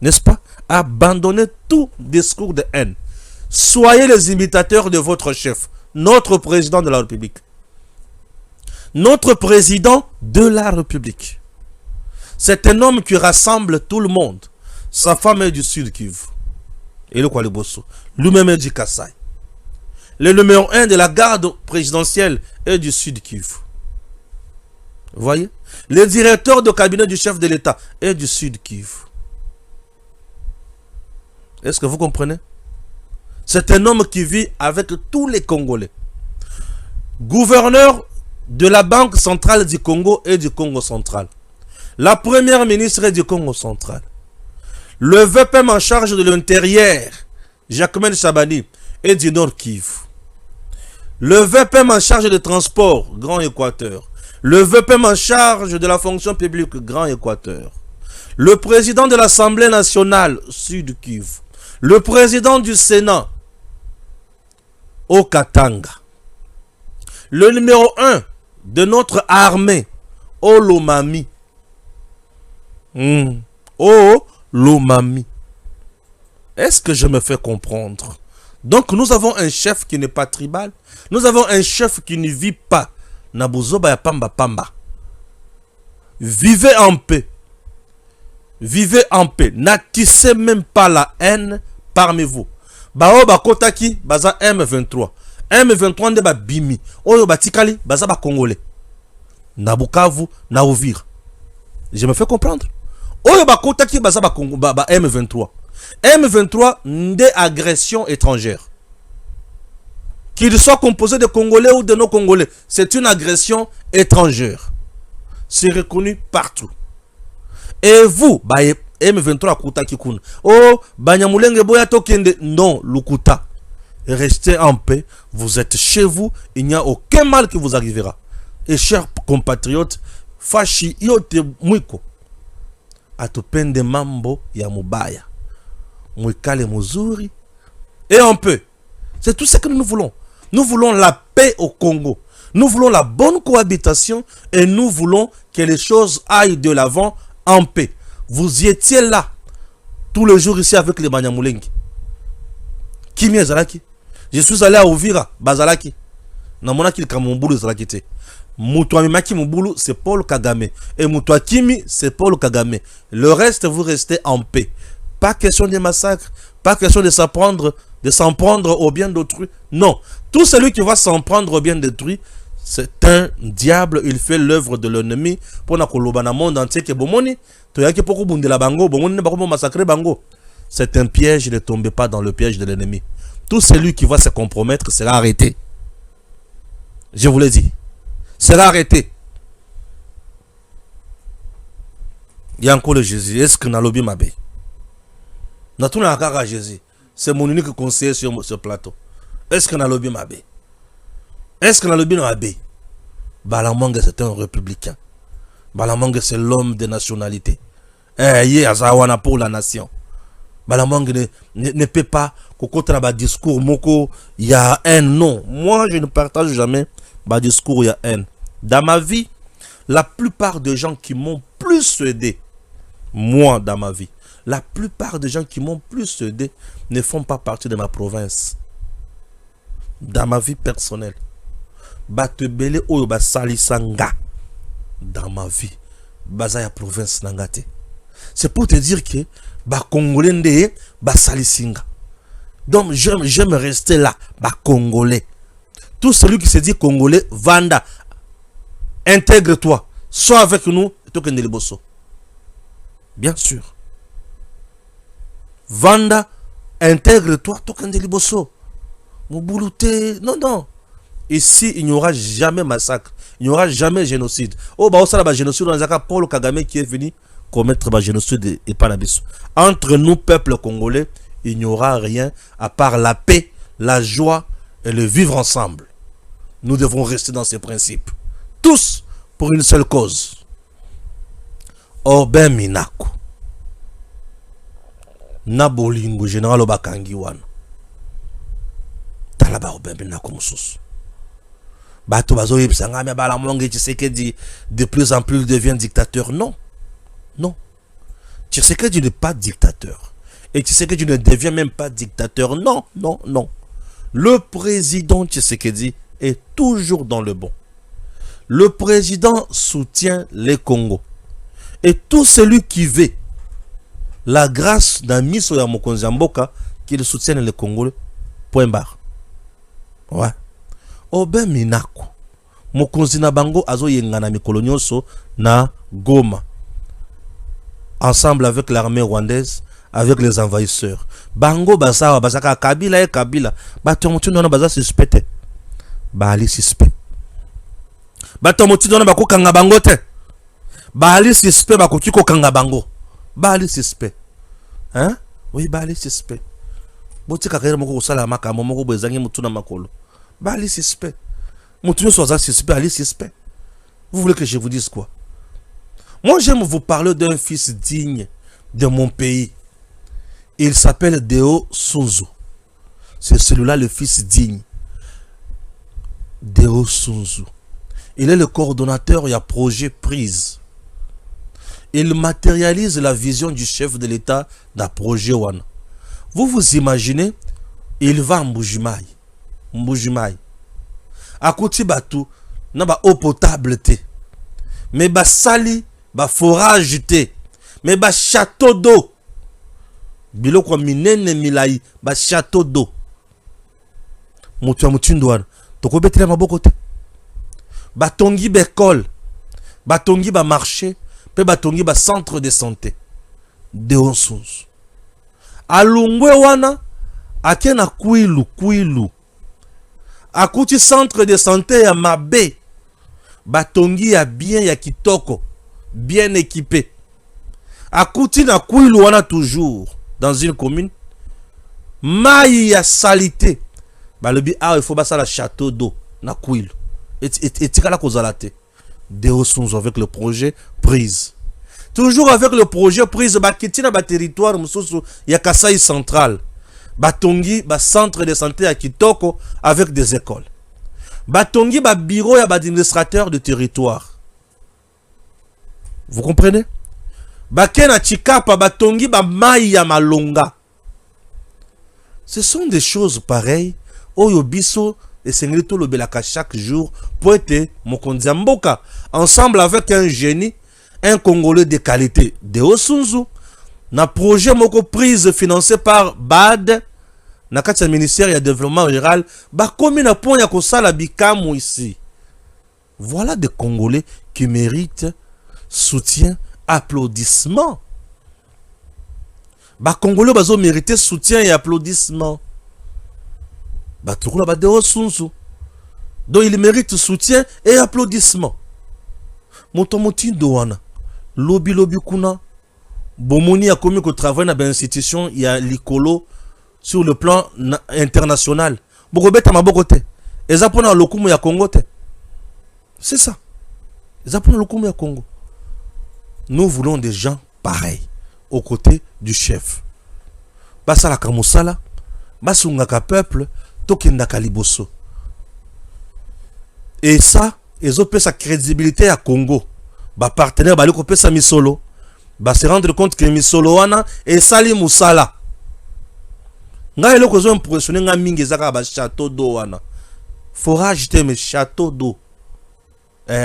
N'est-ce pas? Abandonnez tout discours de haine. Soyez les imitateurs de votre chef, notre président de la République. Notre président de la République. C'est un homme qui rassemble tout le monde. Sa femme est du Sud Kivu. Et le Kwaliboso. Lui-même est du Kassai. Le numéro 1 de la garde présidentielle est du Sud Kivu. Vous voyez? Le directeur de cabinet du chef de l'État est du Sud Kivu. Est-ce que vous comprenez? C'est un homme qui vit avec tous les Congolais. Gouverneur de la Banque centrale du Congo et du Congo central. La première ministre est du Congo central. Le VPM en charge de l'intérieur, Jacquemin Chabani, est du Nord Kivu. Le VPM en charge des transports, Grand Équateur. Le VPM en charge de la fonction publique, Grand Équateur. Le président de l'Assemblée nationale, Sud Kivu. Le président du Sénat, au Katanga. Le numéro 1 de notre armée, au Lomami. Lomami. Est-ce que je me fais comprendre? Donc nous avons un chef qui n'est pas tribal. Nous avons un chef qui ne vit pas. Nabuzoba ya pamba pamba. Vivez en paix. Vivez en paix. N'attissez même pas la haine parmi vous. Bao bakotaki baza M23. M23 nde ba bimi. Oyo batikali baza ba Congolais. Na Bukavu, na Uvira. Je me fais comprendre? Oyo bakotaki baza ba M23. M23 des agressions étrangères. Qu'il soit composé de Congolais ou de non-Congolais, c'est une agression étrangère. C'est reconnu partout. Et vous, M23 kutaki kun. Oh, Banyamulenge boya tokende. Non, Lukuta. Restez en paix. Vous êtes chez vous. Il n'y a aucun mal qui vous arrivera. Et chers compatriotes, fashi yote mwiko. Atupende mambo ya mubaya. Mwikale muzuri. Et en paix. C'est tout ce que nous voulons. Nous voulons la paix au Congo. Nous voulons la bonne cohabitation. Et nous voulons que les choses aillent de l'avant en paix. Vous y étiez là. Tous les jours ici avec les Banyamulenge. Kimi Zalaki. Je suis allé à Uvira. Bazalaki. Namona kil kamumbulu Zalaki te. Moutouami Maki Mouboulou, c'est Paul Kagame. Et Moutouami Kimi, c'est Paul Kagame. Le reste, vous restez en paix. Pas question de massacre. Pas question de s'en prendre au bien d'autrui. Non. Tout celui qui va s'en prendre au bien d'autrui, c'est un diable. Il fait l'œuvre de l'ennemi. Pour na monde entier que bomoni. C'est un piège. Ne tombez pas dans le piège de l'ennemi. Tout celui qui va se compromettre sera arrêté. Je vous l'ai dit. Sera arrêté. Il y a encore le Jésus. Est-ce que Nalobi Mabé? Nous avons Jésus. C'est mon unique conseiller sur ce plateau. Est-ce que Nalobi Mabé? Est-ce que Nalobi Mabé? Balamangue, c'est un républicain. Balamangue, c'est l'homme de nationalité. Il y a pour la nation. Balamangue ne peut pas un discours moko, il y a un non. Moi, je ne partage jamais discours, il y a haine. Dans ma vie, la plupart des gens qui m'ont plus aidé, moi, dans ma vie, la plupart des gens qui m'ont plus aidé ne font pas partie de ma province. Dans ma vie personnelle. Batebele oyo basalisanga. Dans ma vie. Bazaya province nangate. C'est pour te dire que Congolais ndeye basalisinga. Donc j'aime rester là, Congolais. Tout celui qui se dit Congolais, Vanda, intègre-toi. Sois avec nous, Tokende Bosso. Bien sûr. Vanda, intègre-toi, Tokende Bosso. Moubulouté, non. Ici, il n'y aura jamais massacre. Il n'y aura jamais génocide. Oh, bah, ça, génocide, on a Paul Kagame qui est venu commettre le génocide et pas l'abysse. Entre nous, peuple congolais, il n'y aura rien à part la paix, la joie et le vivre ensemble. Nous devons rester dans ces principes. Tous pour une seule cause. Oben Minaku. Nabolingo, général Obakangiwan. Talaba Oben Minaku Moussous. Bato Bazo Yipsanga, mais Balamongue, Tshisekedi, de plus en plus devient dictateur. Non. Tshisekedi n'est pas dictateur. Et Tshisekedi ne devient même pas dictateur. Non. Le président Tshisekedi est toujours dans le bon. Le président soutient les Congos. Et tout celui qui veut la grâce d'un miso ya Mokonzi Mboka qu'il soutienne les Congolais. Point barre. Ouais. Oben Minaku. Mokonzi na bango azo yengana mikolo nyonso na Goma. Ensemble avec l'armée rwandaise, avec les envahisseurs. Bango basawa basaka Kabila et Kabila. Batomotu nona baza suspecté. Bali suspect. Batomotu nona bako kanga bango te. Bali suspect bako tiko kanga bango. Bali suspect. Hein? Oui, bali suspect. Boti kakere moko sala makambo moko bezangi mutu na makolo. Bali suspect. Mutu soza suspect, ali suspect. Vous voulez que je vous dise quoi? Moi, j'aime vous parler d'un fils digne de mon pays. Il s'appelle Deo Sunzu. C'est celui-là le fils digne. Deo Sunzu. Il est le coordonnateur, il y a projet prise. Il matérialise la vision du chef de l'État d'un projet Wana. Vous vous imaginez, il va en Mbujimai. À côté Batu, n'a pas eau potable té. Mais ba sali, ba forage té. Mais ba château d'eau. Biloko minene milai, ba château d'eau. Mutu mutindouane. Toko betre maboko te. Ba tongi bekol. Ba tongi ba marché. Pe ba tongi ba centre de santé. De Onsous. Alungwe wana. Akena kuilu. Akuti centre de santé ya mabe. Batongi ya bien ya kitoko. Bien équipé. Akuti na kuilu wana toujours. Dans une commune. Maï ya salité. Balobi il faut basa la château d'eau. Na kuilu. Et tikala kozalate. Deo Sunzu avec le projet prise. Toujours avec le projet prise. Bakiti na ba territoire mususu ya Kasai central. Batongi ba centre de santé à Kitoko avec des écoles. Batongi ba bureau ya ba administrateur de territoire. Vous comprenez? Bakena Chikapa batongi ba mai ya Malonga. Ce sont des choses pareilles. Oyo biso et Sengrito le belaka chaque jour pour être Mokonzi Mboka ensemble avec un génie, un Congolais de qualité, Deo Sunzu. Na projet moko prise financé par BAD na kati ministère de développement rural ba komi na pont ya kosala bikamu ici. Voilà des Congolais qui méritent soutien, applaudissements. Ba Congolais bazo mériter soutien et applaudissements. Ba tukula ba Deo Sunzu. Donc il mérite soutien et applaudissements. Motomoti doana lobi kuna. Bomoni a commis que travail dans l'institution, il y a l'icolo sur le plan international. Bokobeta mabokote. Ezapona lokumu ya Congo te. C'est ça. Ezapona lokumu ya Congo. Nous voulons des gens pareils aux côtés du chef. Basala kamusala, basungaka peuple, tokendaka liboso. Et ça, ils ont sa crédibilité à Congo. ba partenaire bali kopesa misolo ba se rendre compte que misolo wana et sali musala nga eloko zo impressionner nga mingi ezaka ba château d'eau wana forage te mais château d'eau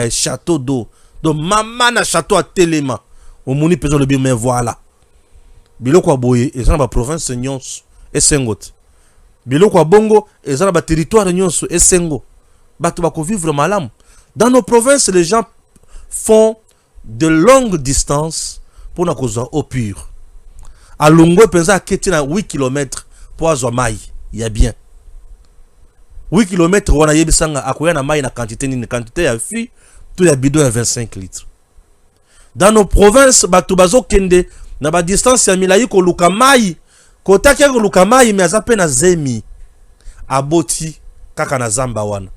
château d'eau donc mama na château à telema au moni peso le bien mais voilà biloko boye ezana ba province nyonso esengote biloko bongo ezana ba territoire nyonso esengo bato bako vivre malamu. Dans nos provinces les gens font de longues distances pour na kozwa eau pure. A Longwe penza keti na 8 km pour azwa mai ya bien. 8 km wana yebisanga akoya na mai na quantité ni quantité ya fi tout ya bidon ya 25 litres. Dans nos provinces bato bazo kende na ba distance ya milayi ko luka mai kota ke ko luka mai mais azape na zemi aboti kaka na zamba wana.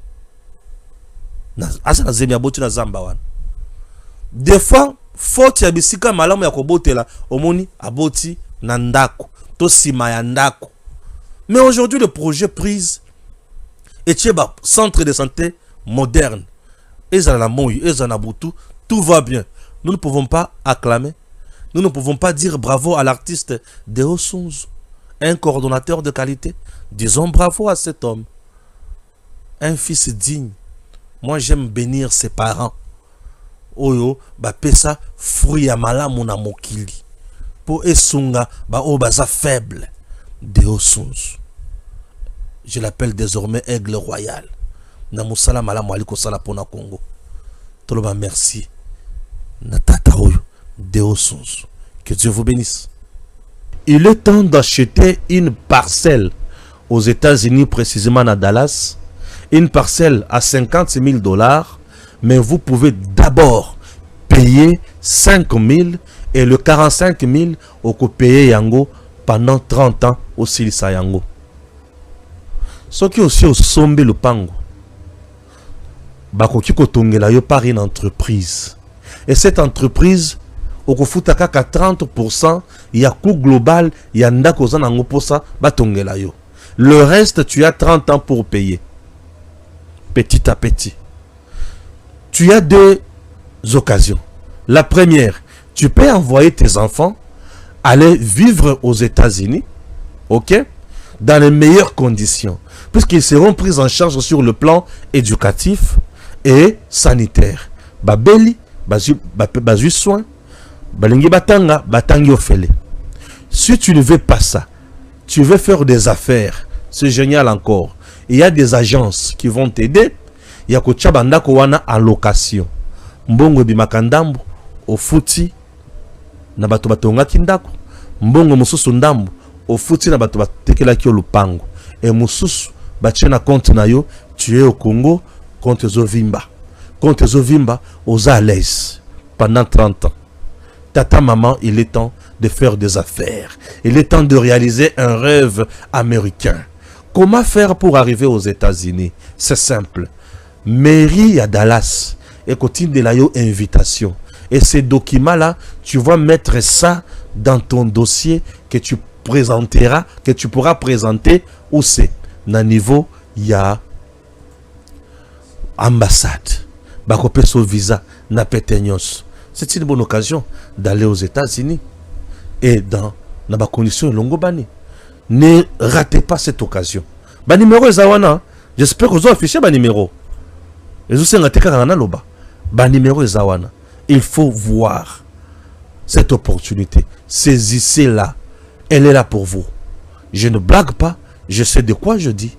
Na asa na zemi aboti na zamba wana. Des fois faute ya bisika malamu ya kobotela omoni aboti na ndako to sima ya ndako. Mais aujourd'hui le projet prise et tcheba centre de santé moderne ezana moyi ezana butu tout va bien. Nous ne pouvons pas acclamer, nous ne pouvons pas dire bravo à l'artiste Deo Sunzu, un coordonnateur de qualité. Disons bravo à cet homme, un fils digne. Moi j'aime bénir ses parents. Oyo ba pesa fruit ya malamu na mokili po esunga ba o baza faible. Deo Sunzu, je l'appelle désormais Aigle Royal. Na musala malamu aliko sala pona Congo. Toloba merci. Natata oyo Deo Sunzu. Que Dieu vous bénisse. Il est temps d'acheter une parcelle aux États-Unis, précisément à Dallas. Une parcelle à 50 000 $, mais vous pouvez d'abord payer 5 000 et le 45 000 au payer yango pendant 30 ans au Silisa yango. Ce qui aussi au sombe le pango. Bakoki kotongela yo par une entreprise. Et cette entreprise, au kofutaka 30%, il y a coût global, il y a ndako zanango posa batongela yo. Le reste, tu as 30 ans pour payer. Petit à petit. Tu as deux occasions. La première, tu peux envoyer tes enfants aller vivre aux États-Unis, ok, dans les meilleures conditions, puisqu'ils seront pris en charge sur le plan éducatif et sanitaire. Babeli, bazu soin, balingi batanga, batangi ofele. Si tu ne veux pas ça, tu veux faire des affaires, c'est génial encore. Il y a des agences qui vont t'aider. Il y a kocha bandako wana en location. Mbongo bimakandambo ofuti na bato batonga kindako. Mbongo mususu ndambo ofuti na bato batekela kyo lupango. Et mususu batie na compte na yo, tu es au Congo, compte zovimba. Compte zovimba aux à l'aise pendant 30 ans. Tata maman, il est temps de faire des affaires. Il est temps de réaliser un rêve américain. Comment faire pour arriver aux États-Unis? C'est simple. Mairie à Dallas et continue de la invitation. Et ces documents-là, tu vas mettre ça dans ton dossier que tu présenteras, que tu pourras présenter où c'est. Na niveau, il y a ambassade. Bakopeso visa, na petenyos. C'est une bonne occasion d'aller aux États-Unis. Et dans la condition longo bani. Ne ratez pas cette occasion. Ba numéro ezawana, j'espère que vous avez affiché ba numéro. Et vous savez que ba numéro ezawana. Il faut voir cette opportunité. Saisissez-la. Elle est là pour vous. Je ne blague pas, je sais de quoi je dis.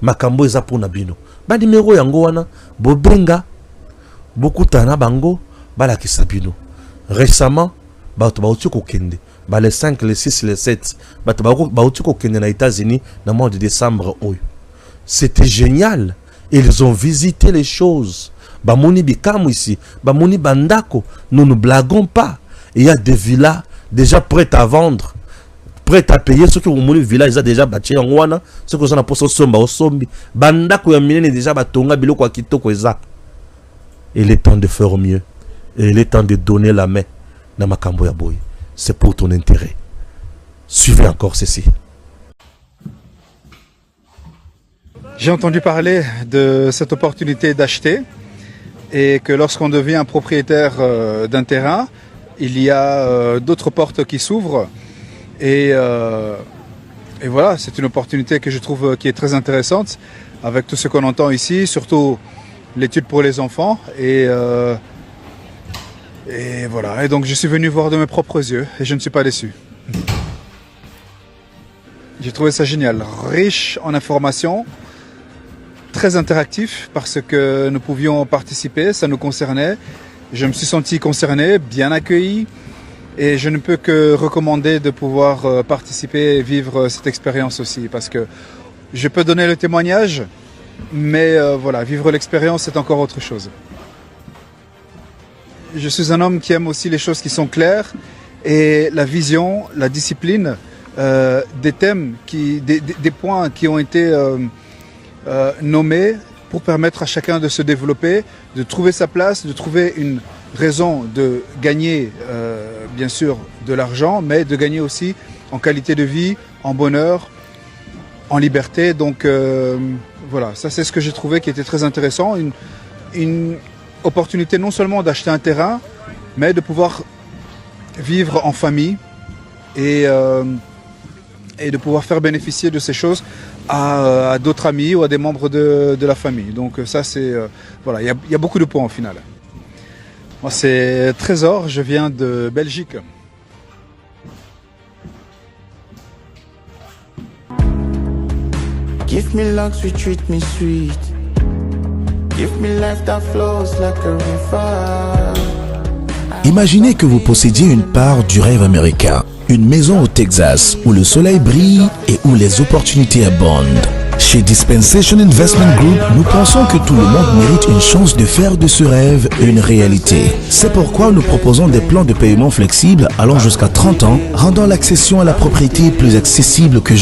Makambo eza pour nabino. Ba numéro yango wana, bobenga beaucoup tana bango bala kisabino. Récemment, ba to ba otiko kende. Les 5, les 6, les 7. Aux États-Unis dans le mois de décembre. C'était génial. Ils ont visité les choses. Bamoni Bikam ici. Bamoni Bandako. Nous ne blaguons pas. Il y a des villas déjà prêtes à vendre. Prêtes à payer. Ceux qui ont des villas, ils ont déjà bâti en Wana. Ceux qui ont des somba au sombi. Bandako est déjà batonga biloko akitoko eza. Il est temps de faire mieux. Et il est temps de donner la main. Dans Makambo ya boy. C'est pour ton intérêt. Suivez encore ceci. J'ai entendu parler de cette opportunité d'acheter et que lorsqu'on devient propriétaire d'un terrain, il y a d'autres portes qui s'ouvrent et voilà, c'est une opportunité que je trouve qui est très intéressante avec tout ce qu'on entend ici, surtout l'étude pour les enfants et voilà, et donc je suis venu voir de mes propres yeux et je ne suis pas déçu. J'ai trouvé ça génial, riche en informations, très interactif parce que nous pouvions participer, ça nous concernait. Je me suis senti concerné, bien accueilli et je ne peux que recommander de pouvoir participer et vivre cette expérience aussi parce que je peux donner le témoignage, mais voilà, vivre l'expérience c'est encore autre chose. Je suis un homme qui aime aussi les choses qui sont claires et la vision, la discipline, des thèmes, des points qui ont été nommés pour permettre à chacun de se développer, de trouver sa place, de trouver une raison de gagner bien sûr de l'argent, mais de gagner aussi en qualité de vie, en bonheur, en liberté. Donc voilà, ça c'est ce que j'ai trouvé qui était très intéressant. Une opportunité non seulement d'acheter un terrain, mais de pouvoir vivre en famille et de pouvoir faire bénéficier de ces choses à d'autres amis ou à des membres de la famille. Donc ça c'est voilà, il y a beaucoup de points au final. Moi c'est Trésor, je viens de Belgique. Give me luck, sweet, treat me sweet. Give me life that flows like a river. Imaginez que vous possédiez une part du rêve américain, une maison au Texas où le soleil brille et où les opportunités abondent. Chez Dispensation Investment Group, nous pensons que tout le monde mérite une chance de faire de ce rêve une réalité. C'est pourquoi nous proposons des plans de paiement flexibles allant jusqu'à 30 ans, rendant l'accession à la propriété plus accessible que